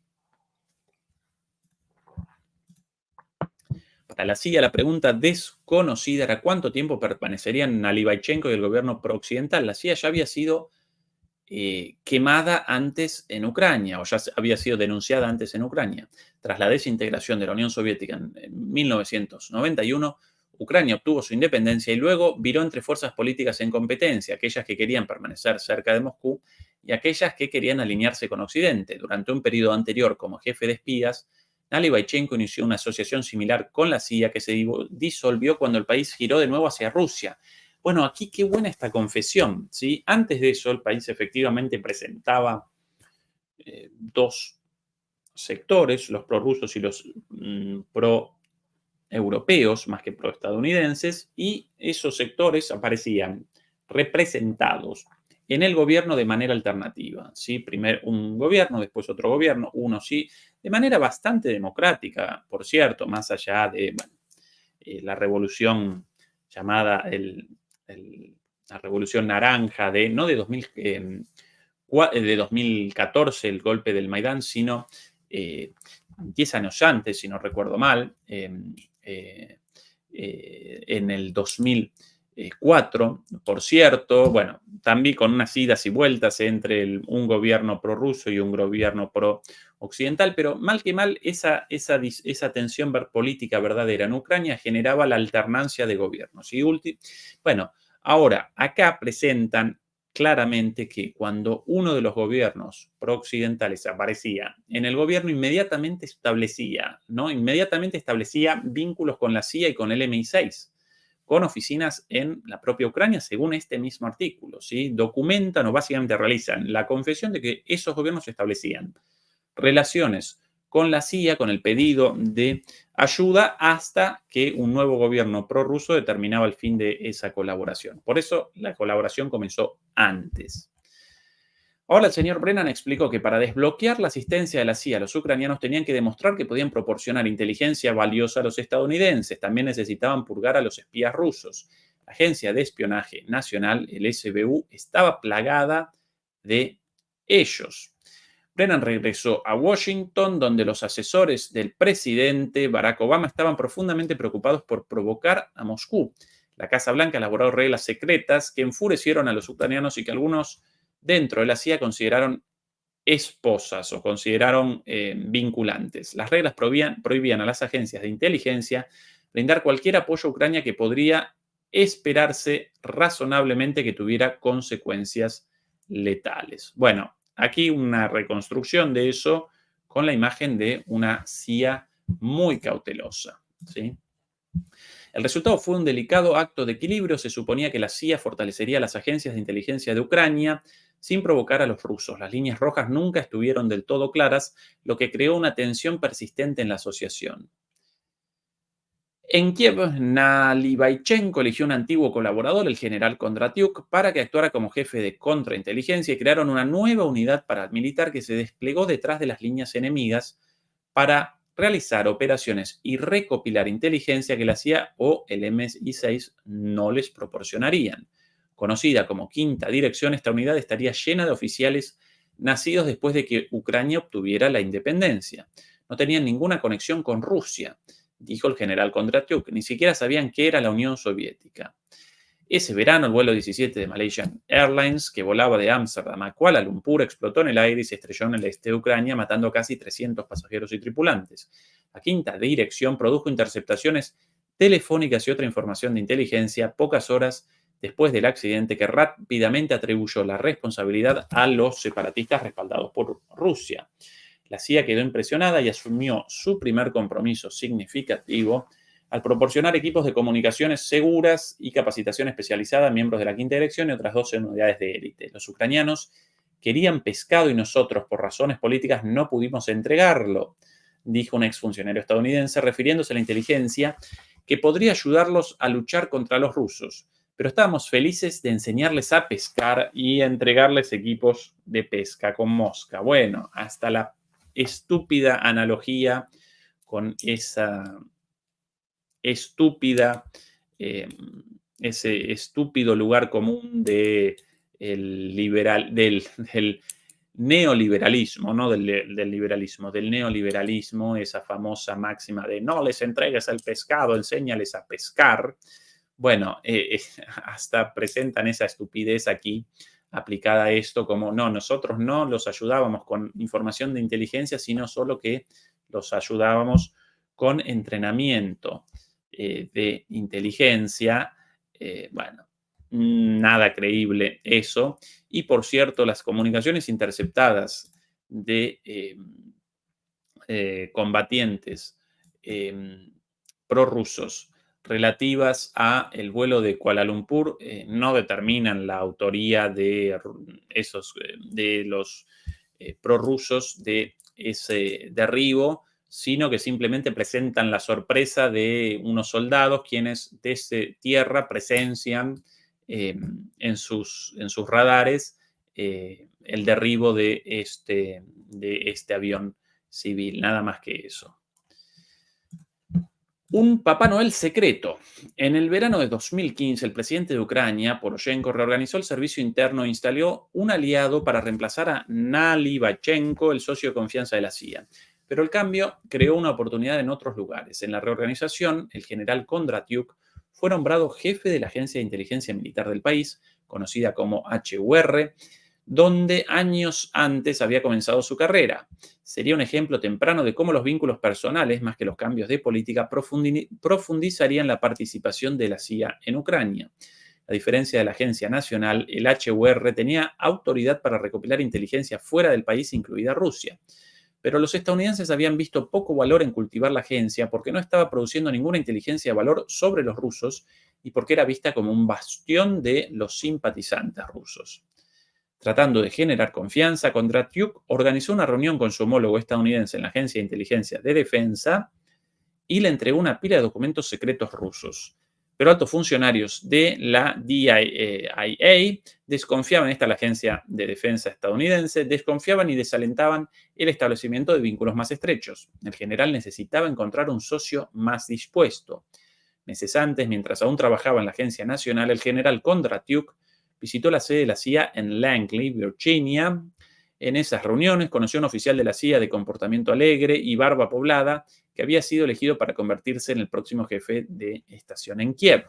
Para la CIA, la pregunta desconocida era cuánto tiempo permanecerían Nalibaychenko y el gobierno prooccidental. La CIA ya había sido quemada antes en Ucrania, o ya había sido denunciada antes en Ucrania. Tras la desintegración de la Unión Soviética en 1991, Ucrania obtuvo su independencia y luego viró entre fuerzas políticas en competencia, aquellas que querían permanecer cerca de Moscú y aquellas que querían alinearse con Occidente. Durante un periodo anterior como jefe de espías, Nalibaychenko inició una asociación similar con la CIA que se disolvió cuando el país giró de nuevo hacia Rusia. Bueno, aquí qué buena esta confesión, ¿sí? Antes de eso, el país efectivamente presentaba dos sectores, los prorrusos y los pro-europeos, más que pro-estadounidenses, y esos sectores aparecían representados en el gobierno de manera alternativa, ¿sí? Primero un gobierno, después otro gobierno, uno sí, de manera bastante democrática, por cierto, más allá de la revolución llamada la revolución naranja no de 2014, el golpe del Maidán, sino 10 años antes, si no recuerdo mal, en el 2004, por cierto, bueno, también con unas idas y vueltas entre un gobierno prorruso y un gobierno pro-occidental, pero mal que mal, esa tensión política verdadera en Ucrania generaba la alternancia de gobiernos. Bueno, ahora, acá presentan claramente que cuando uno de los gobiernos pro-occidentales aparecía en el gobierno, inmediatamente establecía vínculos con la CIA y con el MI6, con oficinas en la propia Ucrania, según este mismo artículo, ¿sí? Documentan o básicamente realizan la confesión de que esos gobiernos establecían relaciones con la CIA, con el pedido de ayuda, hasta que un nuevo gobierno prorruso determinaba el fin de esa colaboración. Por eso la colaboración comenzó antes. Ahora el señor Brennan explicó que para desbloquear la asistencia de la CIA, los ucranianos tenían que demostrar que podían proporcionar inteligencia valiosa a los estadounidenses. También necesitaban purgar a los espías rusos. La Agencia de Espionaje Nacional, el SBU, estaba plagada de ellos. Brennan regresó a Washington, donde los asesores del presidente Barack Obama estaban profundamente preocupados por provocar a Moscú. La Casa Blanca elaboró reglas secretas que enfurecieron a los ucranianos y que algunos dentro de la CIA consideraron esposas o consideraron vinculantes. Las reglas prohibían a las agencias de inteligencia brindar cualquier apoyo a Ucrania que podría esperarse razonablemente que tuviera consecuencias letales. Bueno, aquí una reconstrucción de eso con la imagen de una CIA muy cautelosa, ¿sí? El resultado fue un delicado acto de equilibrio. Se suponía que la CIA fortalecería las agencias de inteligencia de Ucrania sin provocar a los rusos. Las líneas rojas nunca estuvieron del todo claras, lo que creó una tensión persistente en la asociación. En Kiev, Nalibaychenko eligió un antiguo colaborador, el general Kondratyuk, para que actuara como jefe de contrainteligencia y crearon una nueva unidad paramilitar que se desplegó detrás de las líneas enemigas para realizar operaciones y recopilar inteligencia que la CIA o el MI6 no les proporcionarían. Conocida como Quinta Dirección, esta unidad estaría llena de oficiales nacidos después de que Ucrania obtuviera la independencia. No tenían ninguna conexión con Rusia. dijo el general Kondratyuk. Ni siquiera sabían qué era la Unión Soviética. Ese verano, el vuelo 17 de Malaysian Airlines, que volaba de Ámsterdam a Kuala Lumpur, explotó en el aire y se estrelló en el este de Ucrania, matando casi 300 pasajeros y tripulantes. La quinta dirección produjo interceptaciones telefónicas y otra información de inteligencia pocas horas después del accidente, que rápidamente atribuyó la responsabilidad a los separatistas respaldados por Rusia. La CIA quedó impresionada y asumió su primer compromiso significativo al proporcionar equipos de comunicaciones seguras y capacitación especializada a miembros de la quinta dirección y otras 12 unidades de élite. Los ucranianos querían pescado y nosotros, por razones políticas, no pudimos entregarlo, dijo un exfuncionario estadounidense, refiriéndose a la inteligencia que podría ayudarlos a luchar contra los rusos. Pero estábamos felices de enseñarles a pescar y a entregarles equipos de pesca con mosca. Bueno, hasta la estúpida analogía con esa estúpida, eh, ese estúpido lugar común del neoliberalismo, no del liberalismo, del neoliberalismo, esa famosa máxima de no les entregues el pescado, enséñales a pescar. Bueno, hasta presentan esa estupidez aquí aplicada a esto como, no, nosotros no los ayudábamos con información de inteligencia, sino solo que los ayudábamos con entrenamiento de inteligencia. Bueno, nada creíble eso. Y por cierto, las comunicaciones interceptadas de combatientes prorrusos relativas a el vuelo de Kuala Lumpur no determinan la autoría de esos de los prorrusos de ese derribo, sino que simplemente presentan la sorpresa de unos soldados quienes desde tierra presencian en sus radares el derribo de este avión civil, nada más que eso. Un Papá Noel secreto. En el verano de 2015, el presidente de Ucrania, Poroshenko, reorganizó el servicio interno e instaló un aliado para reemplazar a Nalibachenko, el socio de confianza de la CIA. Pero el cambio creó una oportunidad en otros lugares. En la reorganización, el general Kondratyuk fue nombrado jefe de la Agencia de Inteligencia Militar del país, conocida como HUR, donde años antes había comenzado su carrera. Sería un ejemplo temprano de cómo los vínculos personales, más que los cambios de política, profundizarían la participación de la CIA en Ucrania. A diferencia de la Agencia Nacional, el HUR tenía autoridad para recopilar inteligencia fuera del país, incluida Rusia. Pero los estadounidenses habían visto poco valor en cultivar la agencia porque no estaba produciendo ninguna inteligencia de valor sobre los rusos y porque era vista como un bastión de los simpatizantes rusos. Tratando de generar confianza, Kondratyuk organizó una reunión con su homólogo estadounidense en la Agencia de Inteligencia de Defensa y le entregó una pila de documentos secretos rusos. Pero altos funcionarios de la DIA desconfiaban, esta es la Agencia de Defensa estadounidense, desconfiaban y desalentaban el establecimiento de vínculos más estrechos. El general necesitaba encontrar un socio más dispuesto. Meses antes, mientras aún trabajaba en la Agencia Nacional, el general Kondratyuk visitó la sede de la CIA en Langley, Virginia. En esas reuniones conoció a un oficial de la CIA de comportamiento alegre y barba poblada que había sido elegido para convertirse en el próximo jefe de estación en Kiev.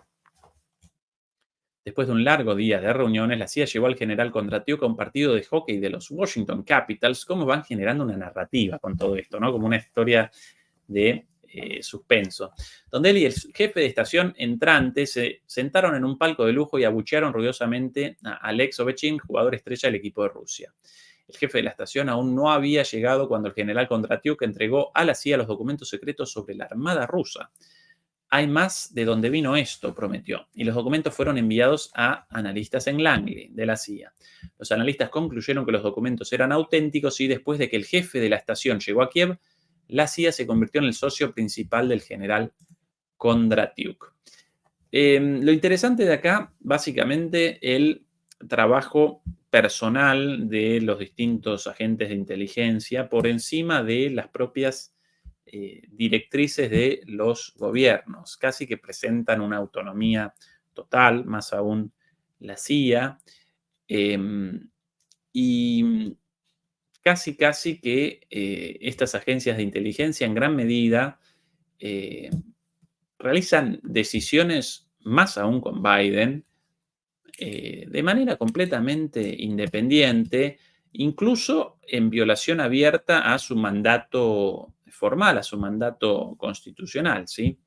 Después de un largo día de reuniones, la CIA llevó al general Kondratyuk a un partido de hockey de los Washington Capitals. ¿Cómo van generando una narrativa con todo esto, ¿no? Como una historia de suspenso, donde él y el jefe de estación entrante se sentaron en un palco de lujo y abuchearon ruidosamente a Alex Ovechkin, jugador estrella del equipo de Rusia. El jefe de la estación aún no había llegado cuando el general Kondratyuk entregó a la CIA los documentos secretos sobre la armada rusa. Hay más de dónde vino esto, prometió, y los documentos fueron enviados a analistas en Langley, de la CIA. Los analistas concluyeron que los documentos eran auténticos y después de que el jefe de la estación llegó a Kiev, la CIA se convirtió en el socio principal del general Kondratyuk. Lo interesante de acá, básicamente, el trabajo personal de los distintos agentes de inteligencia por encima de las propias directrices de los gobiernos. Casi que presentan una autonomía total, más aún la CIA. Y casi que estas agencias de inteligencia en gran medida realizan decisiones, más aún con Biden, de manera completamente independiente, incluso en violación abierta a su mandato formal, a su mandato constitucional, ¿sí?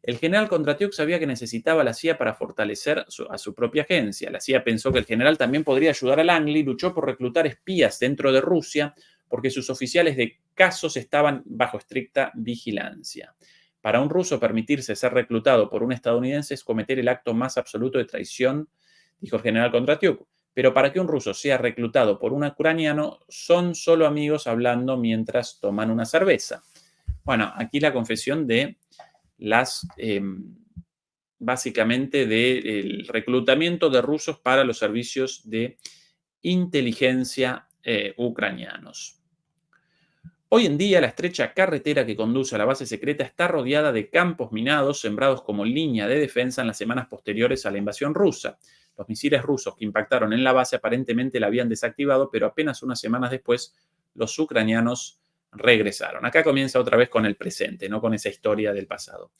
El general Kondratyuk sabía que necesitaba a la CIA para fortalecer a su propia agencia. La CIA pensó que el general también podría ayudar a Langley y luchó por reclutar espías dentro de Rusia porque sus oficiales de casos estaban bajo estricta vigilancia. Para un ruso permitirse ser reclutado por un estadounidense es cometer el acto más absoluto de traición, dijo el general Kondratyuk. Pero para que un ruso sea reclutado por un ucraniano, son solo amigos hablando mientras toman una cerveza. Bueno, aquí la confesión de las, básicamente, del reclutamiento de rusos para los servicios de inteligencia ucranianos. Hoy en día, la estrecha carretera que conduce a la base secreta está rodeada de campos minados sembrados como línea de defensa en las semanas posteriores a la invasión rusa. Los misiles rusos que impactaron en la base aparentemente la habían desactivado, pero apenas unas semanas después los ucranianos regresaron. Acá comienza otra vez con el presente, no con esa historia del pasado.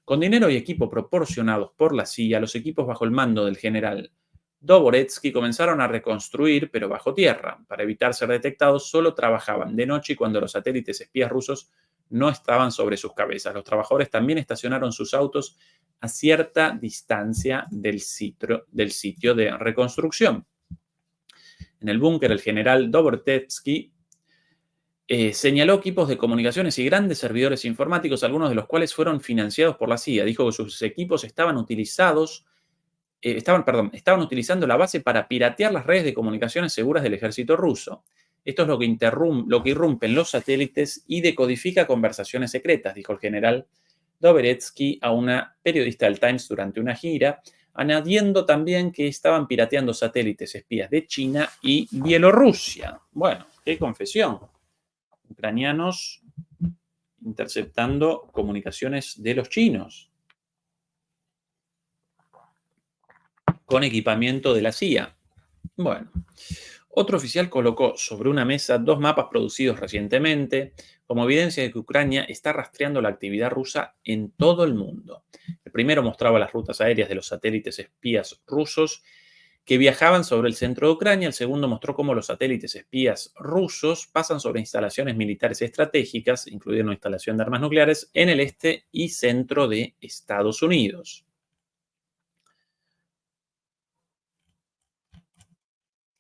Con dinero y equipo proporcionados por la CIA, los equipos bajo el mando del general Dvoretsky comenzaron a reconstruir, pero bajo tierra. Para evitar ser detectados, solo trabajaban de noche y cuando los satélites espías rusos no estaban sobre sus cabezas. Los trabajadores también estacionaron sus autos a cierta distancia del sitio de reconstrucción. En el búnker, el general Dvoretsky señaló equipos de comunicaciones y grandes servidores informáticos, algunos de los cuales fueron financiados por la CIA. Dijo que sus equipos estaban utilizando la base para piratear las redes de comunicaciones seguras del ejército ruso. Esto es lo que irrumpe en los satélites y decodifica conversaciones secretas, dijo el general Dvoretsky a una periodista del Times durante una gira, añadiendo también que estaban pirateando satélites espías de China y Bielorrusia. Bueno, qué confesión. Ucranianos interceptando comunicaciones de los chinos con equipamiento de la CIA. Bueno, otro oficial colocó sobre una mesa 2 mapas producidos recientemente como evidencia de que Ucrania está rastreando la actividad rusa en todo el mundo. El primero mostraba las rutas aéreas de los satélites espías rusos que viajaban sobre el centro de Ucrania. El segundo mostró cómo los satélites espías rusos pasan sobre instalaciones militares estratégicas, incluida una instalación de armas nucleares, en el este y centro de Estados Unidos.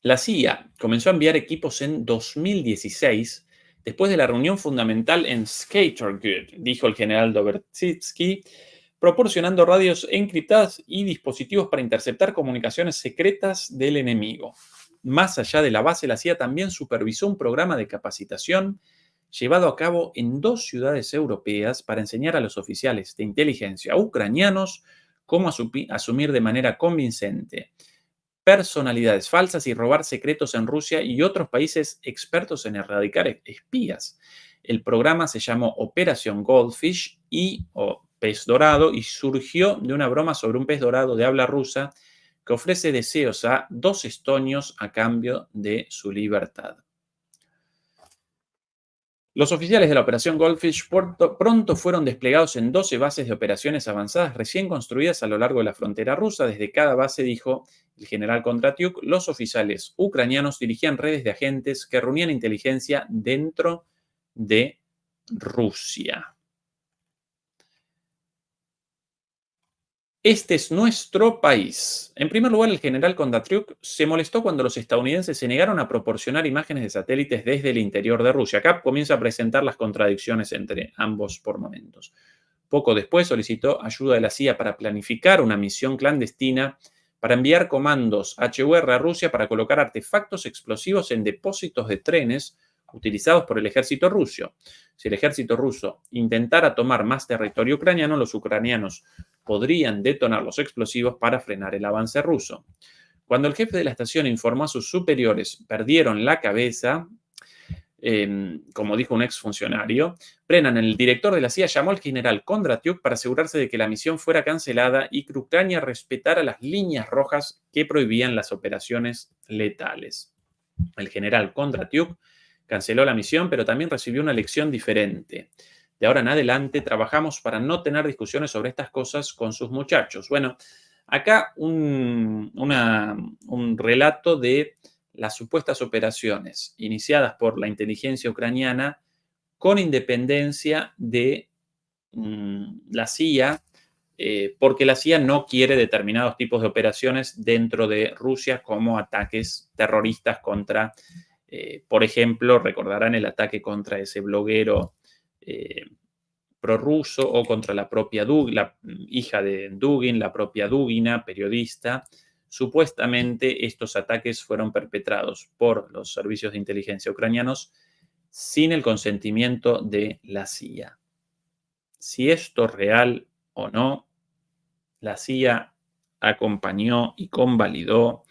La CIA comenzó a enviar equipos en 2016, después de la reunión fundamental en Skatergård, dijo el general Dvoretsky, proporcionando radios encriptadas y dispositivos para interceptar comunicaciones secretas del enemigo. Más allá de la base, la CIA también supervisó un programa de capacitación llevado a cabo en 2 ciudades europeas para enseñar a los oficiales de inteligencia ucranianos cómo asumir de manera convincente personalidades falsas y robar secretos en Rusia y otros países expertos en erradicar espías. El programa se llamó Operación Goldfish o Pez Dorado y surgió de una broma sobre un pez dorado de habla rusa que ofrece deseos a 2 estonios a cambio de su libertad. Los oficiales de la Operación Goldfish pronto fueron desplegados en 12 bases de operaciones avanzadas recién construidas a lo largo de la frontera rusa. Desde cada base, dijo el general Kondratyuk, los oficiales ucranianos dirigían redes de agentes que reunían inteligencia dentro de Rusia. Este es nuestro país. En primer lugar, el general Kondratyuk se molestó cuando los estadounidenses se negaron a proporcionar imágenes de satélites desde el interior de Rusia. Acá comienza a presentar las contradicciones entre ambos por momentos. Poco después solicitó ayuda de la CIA para planificar una misión clandestina para enviar comandos HUR a Rusia para colocar artefactos explosivos en depósitos de trenes utilizados por el ejército ruso. Si el ejército ruso intentara tomar más territorio ucraniano, los ucranianos podrían detonar los explosivos para frenar el avance ruso. Cuando el jefe de la estación informó a sus superiores, perdieron la cabeza, como dijo un exfuncionario. Brennan, el director de la CIA, llamó al general Kondratyuk para asegurarse de que la misión fuera cancelada y que Ucrania respetara las líneas rojas que prohibían las operaciones letales. El general Kondratyuk canceló la misión, pero también recibió una lección diferente. De ahora en adelante trabajamos para no tener discusiones sobre estas cosas con sus muchachos. Bueno, acá un relato de las supuestas operaciones iniciadas por la inteligencia ucraniana con independencia de la CIA, porque la CIA no quiere determinados tipos de operaciones dentro de Rusia, como ataques terroristas contra, por ejemplo, recordarán el ataque contra ese bloguero eh, prorruso, o contra la propia la hija de Dugin, la propia Dugina, periodista. Supuestamente estos ataques fueron perpetrados por los servicios de inteligencia ucranianos sin el consentimiento de la CIA. Si esto es real o no, la CIA acompañó y convalidó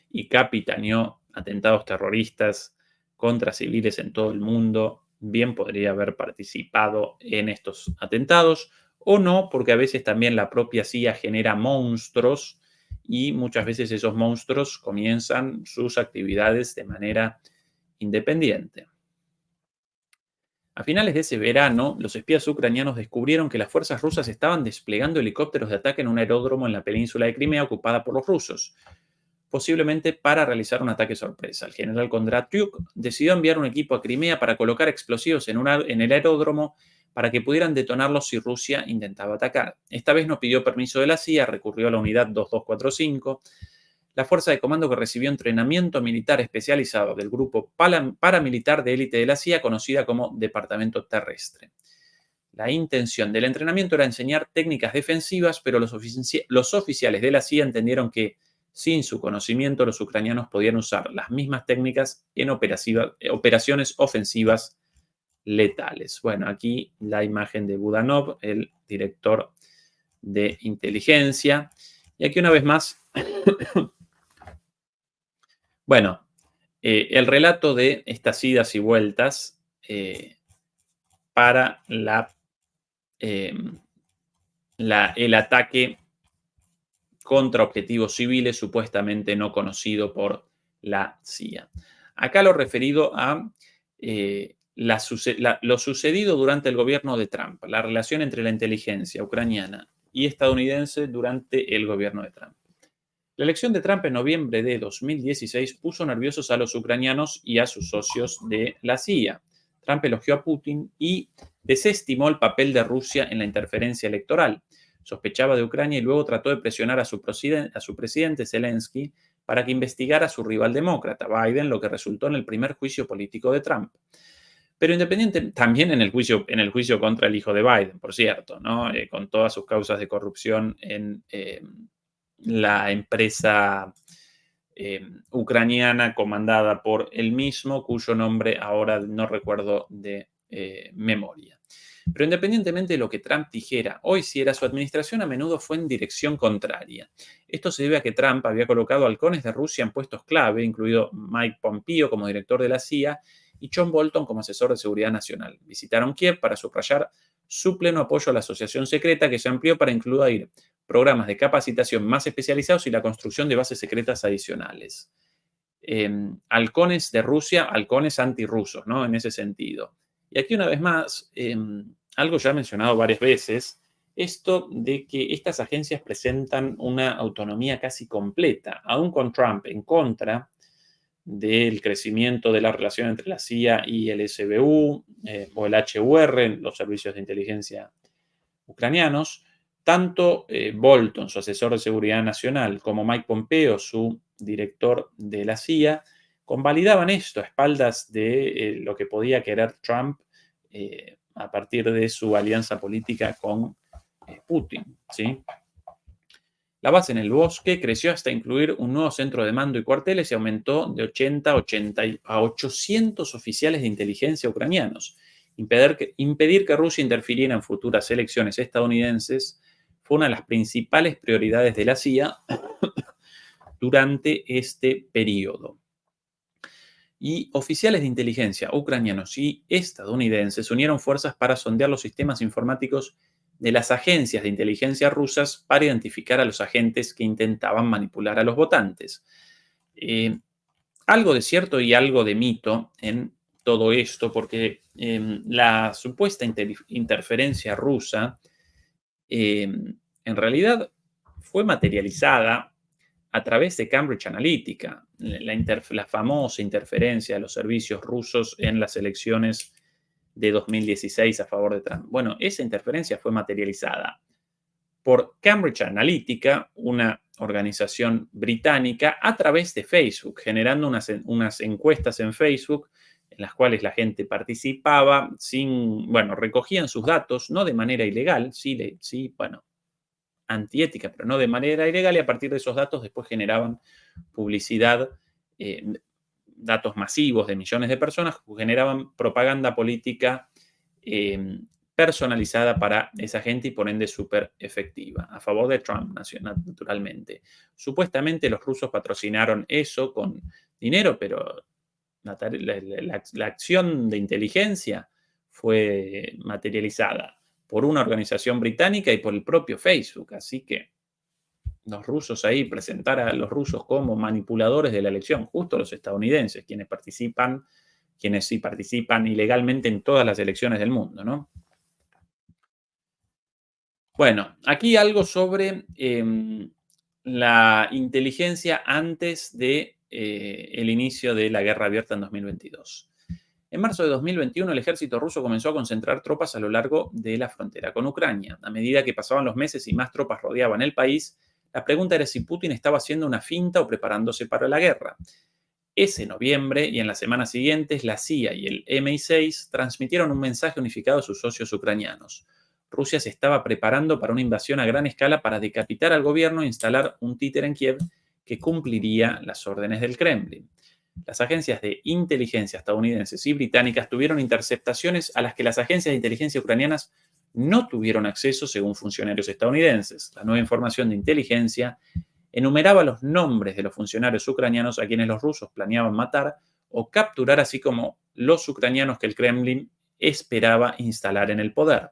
y capitaneó atentados terroristas contra civiles en todo el mundo. Bien podría haber participado en estos atentados o no, porque a veces también la propia CIA genera monstruos y muchas veces esos monstruos comienzan sus actividades de manera independiente. A finales de ese verano, los espías ucranianos descubrieron que las fuerzas rusas estaban desplegando helicópteros de ataque en un aeródromo en la península de Crimea ocupada por los rusos, posiblemente para realizar un ataque sorpresa. El general Kondratyuk decidió enviar un equipo a Crimea para colocar explosivos en el aeródromo para que pudieran detonarlos si Rusia intentaba atacar. Esta vez no pidió permiso de la CIA, recurrió a la unidad 2245, la fuerza de comando que recibió entrenamiento militar especializado del grupo paramilitar de élite de la CIA, conocida como Departamento Terrestre. La intención del entrenamiento era enseñar técnicas defensivas, pero los oficiales de la CIA entendieron que, sin su conocimiento, los ucranianos podían usar las mismas técnicas en operaciones ofensivas letales. Bueno, aquí la imagen de Budanov, el director de inteligencia. Y aquí una vez más, bueno, el relato de estas idas y vueltas para el ataque contra objetivos civiles supuestamente no conocido por la CIA. Acá lo referido a lo sucedido durante el gobierno de Trump, la relación entre la inteligencia ucraniana y estadounidense durante el gobierno de Trump. La elección de Trump en noviembre de 2016 puso nerviosos a los ucranianos y a sus socios de la CIA. Trump elogió a Putin y desestimó el papel de Rusia en la interferencia electoral. Sospechaba de Ucrania y luego trató de presionar a su presidente Zelensky para que investigara a su rival demócrata, Biden, lo que resultó en el primer juicio político de Trump. Pero independiente, también en el juicio contra el hijo de Biden, por cierto, ¿no? Con todas sus causas de corrupción en la empresa ucraniana comandada por él mismo, cuyo nombre ahora no recuerdo de memoria. Pero independientemente de lo que Trump dijera o hiciera, su administración a menudo fue en dirección contraria. Esto se debe a que Trump había colocado halcones de Rusia en puestos clave, incluido Mike Pompeo como director de la CIA y John Bolton como asesor de seguridad nacional. Visitaron Kiev para subrayar su pleno apoyo a la asociación secreta, que se amplió para incluir programas de capacitación más especializados y la construcción de bases secretas adicionales. Halcones de Rusia, halcones antirrusos, ¿no? En ese sentido. Y aquí una vez más, algo ya mencionado varias veces, esto de que estas agencias presentan una autonomía casi completa, aún con Trump en contra del crecimiento de la relación entre la CIA y el SBU o el HUR, los servicios de inteligencia ucranianos. Tanto Bolton, su asesor de seguridad nacional, como Mike Pompeo, su director de la CIA, convalidaban esto a espaldas de lo que podía querer Trump a partir de su alianza política con Putin, ¿sí? La base en el bosque creció hasta incluir un nuevo centro de mando y cuarteles y aumentó de 80 a 800 oficiales de inteligencia ucranianos. Impedir que Rusia interfiriera en futuras elecciones estadounidenses fue una de las principales prioridades de la CIA durante este periodo. Y oficiales de inteligencia ucranianos y estadounidenses unieron fuerzas para sondear los sistemas informáticos de las agencias de inteligencia rusas para identificar a los agentes que intentaban manipular a los votantes. Algo de cierto y algo de mito en todo esto? Porque la supuesta interferencia rusa en realidad fue materializada a través de Cambridge Analytica, la famosa interferencia de los servicios rusos en las elecciones de 2016 a favor de Trump. Bueno, esa interferencia fue materializada por Cambridge Analytica, una organización británica, a través de Facebook, generando unas encuestas en Facebook en las cuales la gente participaba recogían sus datos, no de manera ilegal, antiética, pero no de manera ilegal, y a partir de esos datos después generaban publicidad, datos masivos de millones de personas, generaban propaganda política personalizada para esa gente y por ende súper efectiva, a favor de Trump, naturalmente. Supuestamente los rusos patrocinaron eso con dinero, pero la acción de inteligencia fue materializada por una organización británica y por el propio Facebook. Así que los rusos ahí, presentar a los rusos como manipuladores de la elección, justo los estadounidenses, quienes sí participan ilegalmente en todas las elecciones del mundo, ¿no? Bueno, aquí algo sobre la inteligencia antes de el inicio de la guerra abierta en 2022. En marzo de 2021, el ejército ruso comenzó a concentrar tropas a lo largo de la frontera con Ucrania. A medida que pasaban los meses y más tropas rodeaban el país, la pregunta era si Putin estaba haciendo una finta o preparándose para la guerra. Ese noviembre y en las semanas siguientes, la CIA y el MI6 transmitieron un mensaje unificado a sus socios ucranianos. Rusia se estaba preparando para una invasión a gran escala para decapitar al gobierno e instalar un títere en Kiev que cumpliría las órdenes del Kremlin. Las agencias de inteligencia estadounidenses y británicas tuvieron interceptaciones a las que las agencias de inteligencia ucranianas no tuvieron acceso, según funcionarios estadounidenses. La nueva información de inteligencia enumeraba los nombres de los funcionarios ucranianos a quienes los rusos planeaban matar o capturar, así como los ucranianos que el Kremlin esperaba instalar en el poder.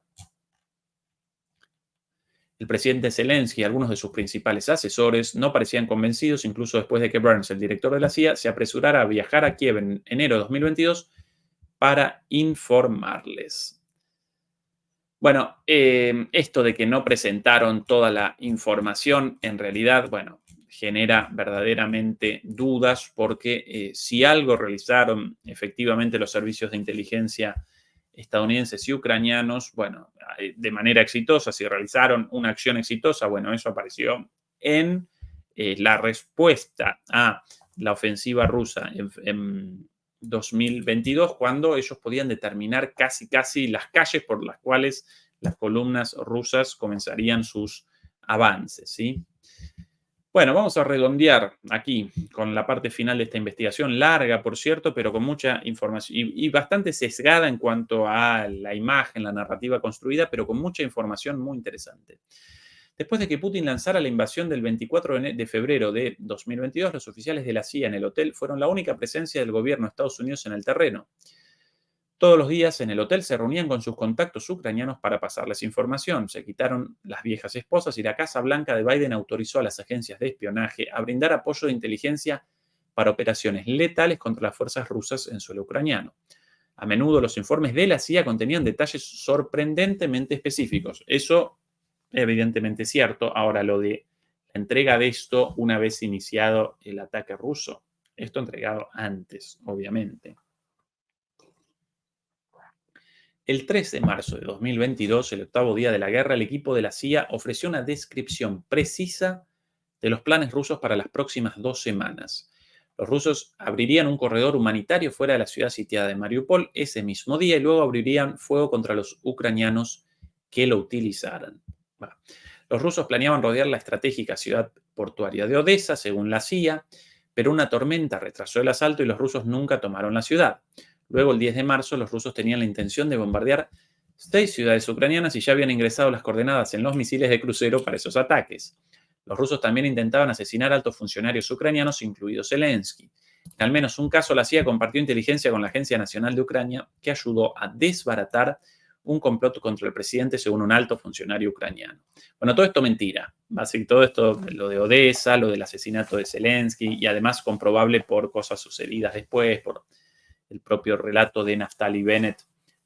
El presidente Zelensky y algunos de sus principales asesores no parecían convencidos, incluso después de que Burns, el director de la CIA, se apresurara a viajar a Kiev en enero de 2022 para informarles. Bueno, esto de que no presentaron toda la información, en realidad, genera verdaderamente dudas porque si algo realizaron efectivamente los servicios de inteligencia estadounidenses y ucranianos, de manera exitosa, si realizaron una acción exitosa, eso apareció en la respuesta a la ofensiva rusa en 2022, cuando ellos podían determinar casi las calles por las cuales las columnas rusas comenzarían sus avances, ¿sí? Bueno, vamos a redondear aquí con la parte final de esta investigación, larga, por cierto, pero con mucha información y bastante sesgada en cuanto a la imagen, la narrativa construida, pero con mucha información muy interesante. Después de que Putin lanzara la invasión del 24 de febrero de 2022, los oficiales de la CIA en el hotel fueron la única presencia del gobierno de Estados Unidos en el terreno. Todos los días en el hotel se reunían con sus contactos ucranianos para pasarles información. Se quitaron las viejas esposas y la Casa Blanca de Biden autorizó a las agencias de espionaje a brindar apoyo de inteligencia para operaciones letales contra las fuerzas rusas en suelo ucraniano. A menudo los informes de la CIA contenían detalles sorprendentemente específicos. Eso evidentemente es cierto. Ahora, lo de la entrega de esto una vez iniciado el ataque ruso. Esto entregado antes, obviamente. El 3 de marzo de 2022, el octavo día de la guerra, el equipo de la CIA ofreció una descripción precisa de los planes rusos para las próximas 2 semanas. Los rusos abrirían un corredor humanitario fuera de la ciudad sitiada de Mariupol ese mismo día y luego abrirían fuego contra los ucranianos que lo utilizaran. Los rusos planeaban rodear la estratégica ciudad portuaria de Odessa, según la CIA, pero una tormenta retrasó el asalto y los rusos nunca tomaron la ciudad. Luego, el 10 de marzo, los rusos tenían la intención de bombardear 6 ciudades ucranianas y ya habían ingresado las coordenadas en los misiles de crucero para esos ataques. Los rusos también intentaban asesinar a altos funcionarios ucranianos, incluido Zelensky. En al menos un caso, la CIA compartió inteligencia con la Agencia Nacional de Ucrania, que ayudó a desbaratar un complot contra el presidente, según un alto funcionario ucraniano. Todo esto mentira. Todo esto, lo de Odessa, lo del asesinato de Zelensky, y además comprobable por cosas sucedidas después, por el propio relato de Naftali Bennett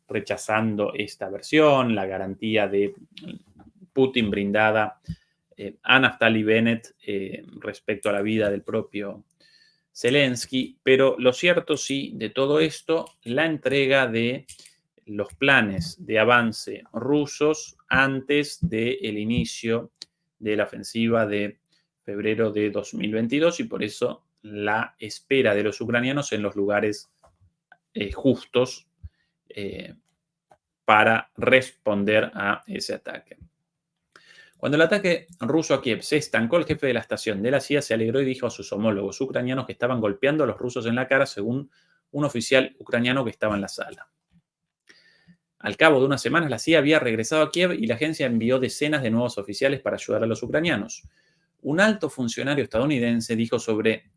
rechazando esta versión, la garantía de Putin brindada a Naftali Bennett respecto a la vida del propio Zelensky, pero lo cierto sí de todo esto, la entrega de los planes de avance rusos antes del inicio de la ofensiva de febrero de 2022 y por eso la espera de los ucranianos en los lugares justos para responder a ese ataque. Cuando el ataque ruso a Kiev se estancó, el jefe de la estación de la CIA se alegró y dijo a sus homólogos ucranianos que estaban golpeando a los rusos en la cara, según un oficial ucraniano que estaba en la sala. Al cabo de unas semanas, la CIA había regresado a Kiev y la agencia envió decenas de nuevos oficiales para ayudar a los ucranianos. Un alto funcionario estadounidense dijo sobre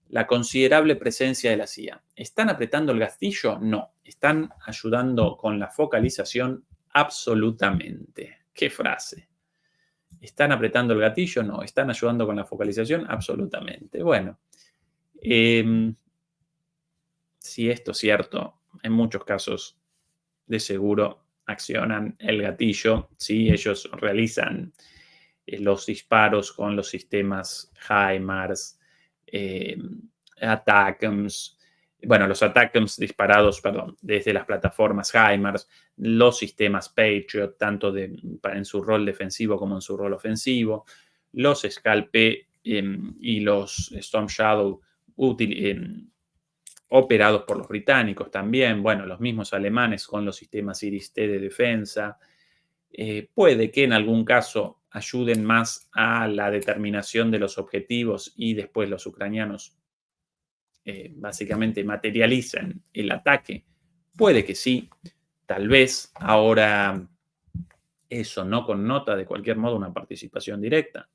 la considerable presencia de la CIA: ¿están apretando el gatillo? No. ¿Están ayudando con la focalización? Absolutamente. ¡Qué frase! ¿Están apretando el gatillo? No. ¿Están ayudando con la focalización? Absolutamente. Bueno, si esto es cierto, en muchos casos de seguro accionan el gatillo, si ellos realizan los disparos con los sistemas HIMARS, ATACMS, bueno, los ATACMS disparados, desde las plataformas HIMARS, los sistemas Patriot, tanto en su rol defensivo como en su rol ofensivo, los Scalp-E y los Storm Shadow operados por los británicos también, bueno, los mismos alemanes con los sistemas Iris-T de defensa. Puede que en algún caso ayuden más a la determinación de los objetivos y después los ucranianos básicamente materialicen el ataque. Puede que sí, tal vez. Ahora, eso no connota de cualquier modo una participación directa.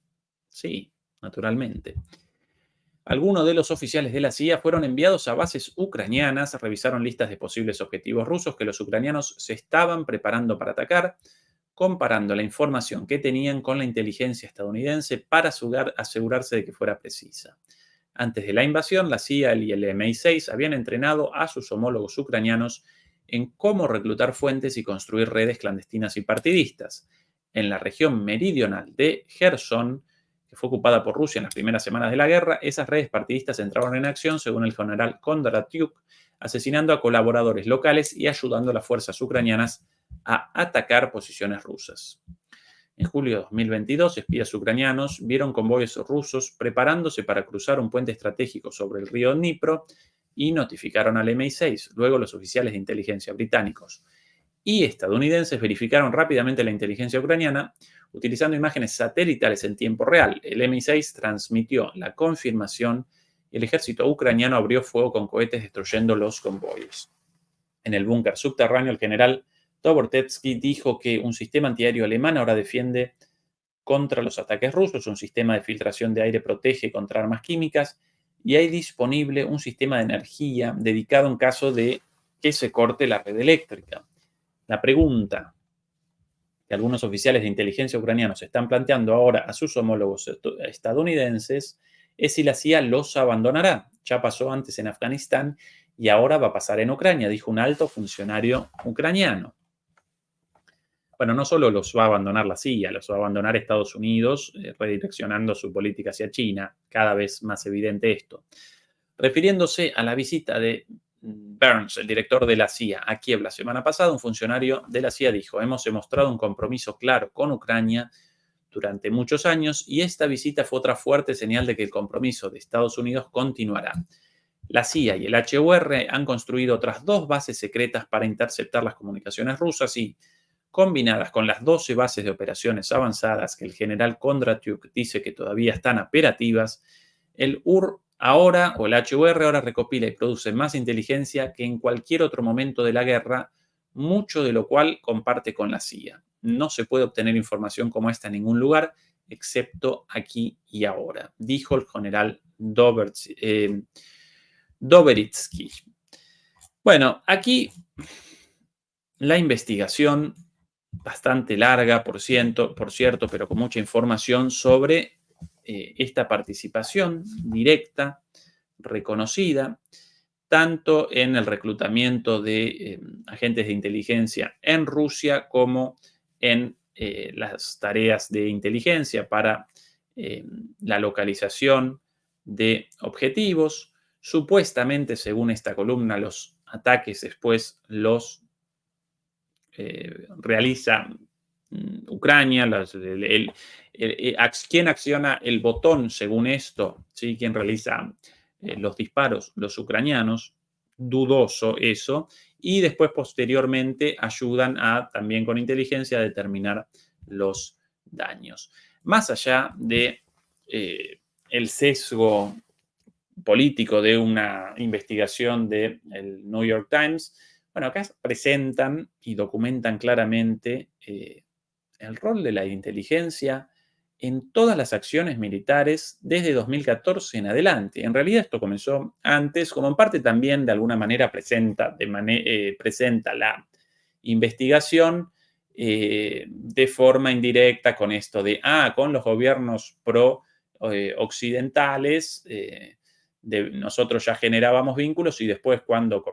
Sí, naturalmente. Algunos de los oficiales de la CIA fueron enviados a bases ucranianas, revisaron listas de posibles objetivos rusos que los ucranianos se estaban preparando para atacar, comparando la información que tenían con la inteligencia estadounidense para asegurarse de que fuera precisa. Antes de la invasión, la CIA y el MI6 habían entrenado a sus homólogos ucranianos en cómo reclutar fuentes y construir redes clandestinas y partidistas. En la región meridional de Gerson, que fue ocupada por Rusia en las primeras semanas de la guerra, esas redes partidistas entraron en acción, según el general Kondratyuk, asesinando a colaboradores locales y ayudando a las fuerzas ucranianas a atacar posiciones rusas. En julio de 2022, espías ucranianos vieron convoyes rusos preparándose para cruzar un puente estratégico sobre el río Dnipro y notificaron al MI6. Luego, los oficiales de inteligencia británicos y estadounidenses verificaron rápidamente la inteligencia ucraniana utilizando imágenes satelitales en tiempo real. El MI6 transmitió la confirmación y el ejército ucraniano abrió fuego con cohetes destruyendo los convoyes. En el búnker subterráneo, el general Tobortetsky dijo que un sistema antiaéreo alemán ahora defiende contra los ataques rusos, un sistema de filtración de aire protege contra armas químicas y hay disponible un sistema de energía dedicado en caso de que se corte la red eléctrica. La pregunta que algunos oficiales de inteligencia ucranianos están planteando ahora a sus homólogos estadounidenses es si la CIA los abandonará. Ya pasó antes en Afganistán y ahora va a pasar en Ucrania, dijo un alto funcionario ucraniano. Bueno, no solo los va a abandonar la CIA, los va a abandonar Estados Unidos, redireccionando su política hacia China. Cada vez más evidente esto. Refiriéndose a la visita de Burns, el director de la CIA, a Kiev la semana pasada, un funcionario de la CIA dijo: hemos demostrado un compromiso claro con Ucrania durante muchos años y esta visita fue otra fuerte señal de que el compromiso de Estados Unidos continuará. La CIA y el HUR han construido otras 2 bases secretas para interceptar las comunicaciones rusas y, combinadas con las 12 bases de operaciones avanzadas que el general Kondratyuk dice que todavía están operativas, el HUR ahora, o el HUR ahora recopila y produce más inteligencia que en cualquier otro momento de la guerra, mucho de lo cual comparte con la CIA. No se puede obtener información como esta en ningún lugar, excepto aquí y ahora, dijo el general Doberitsky. Bueno, aquí la investigación bastante larga, por cierto, pero con mucha información sobre esta participación directa, reconocida, tanto en el reclutamiento de agentes de inteligencia en Rusia como en las tareas de inteligencia para la localización de objetivos. Supuestamente, según esta columna, los ataques después los realiza Ucrania, ¿quién acciona el botón según esto? ¿Sí? ¿Quién realiza los disparos? Los ucranianos, dudoso eso, y después posteriormente ayudan a, también con inteligencia, a determinar los daños. Más allá de el sesgo político de una investigación del New York Times, bueno, acá presentan y documentan claramente el rol de la inteligencia en todas las acciones militares desde 2014 en adelante. En realidad esto comenzó antes, como en parte también de alguna manera presenta la investigación de forma indirecta con esto de, con los gobiernos pro occidentales, nosotros ya generábamos vínculos y después cuando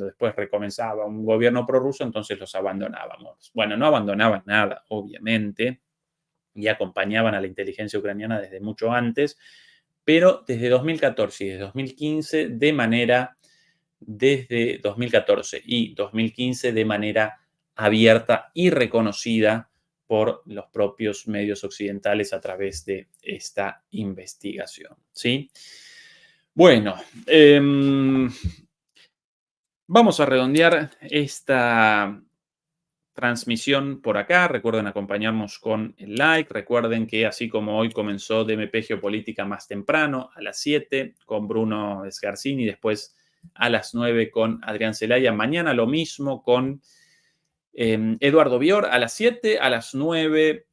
después recomenzaba un gobierno prorruso, entonces los abandonábamos. Bueno, no abandonaban nada, obviamente, y acompañaban a la inteligencia ucraniana desde mucho antes, pero desde 2014 y desde 2015 desde 2014 y 2015 de manera abierta y reconocida por los propios medios occidentales a través de esta investigación, ¿sí? Bueno, vamos a redondear esta transmisión por acá. Recuerden acompañarnos con el like. Recuerden que así como hoy comenzó DMP Geopolítica más temprano, a las 7 con Bruno Scarsini, después a las 9 con Adrián Celaya. Mañana lo mismo con Eduardo Bior a las 7, a las 9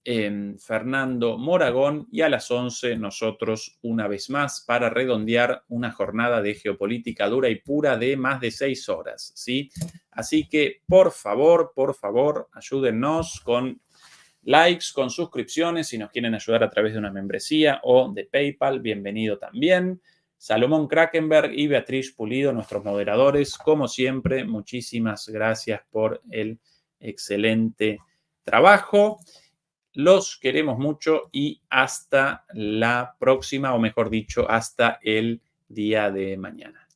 Fernando Moragón y a las 11 nosotros una vez más para redondear una jornada de geopolítica dura y pura de más de 6 horas, ¿sí? Así que por favor, ayúdennos con likes, con suscripciones, si nos quieren ayudar a través de una membresía o de PayPal, bienvenido también. Salomón Krakenberg y Beatriz Pulido, nuestros moderadores, como siempre, muchísimas gracias por el excelente trabajo. Los queremos mucho y hasta la próxima, o mejor dicho, hasta el día de mañana.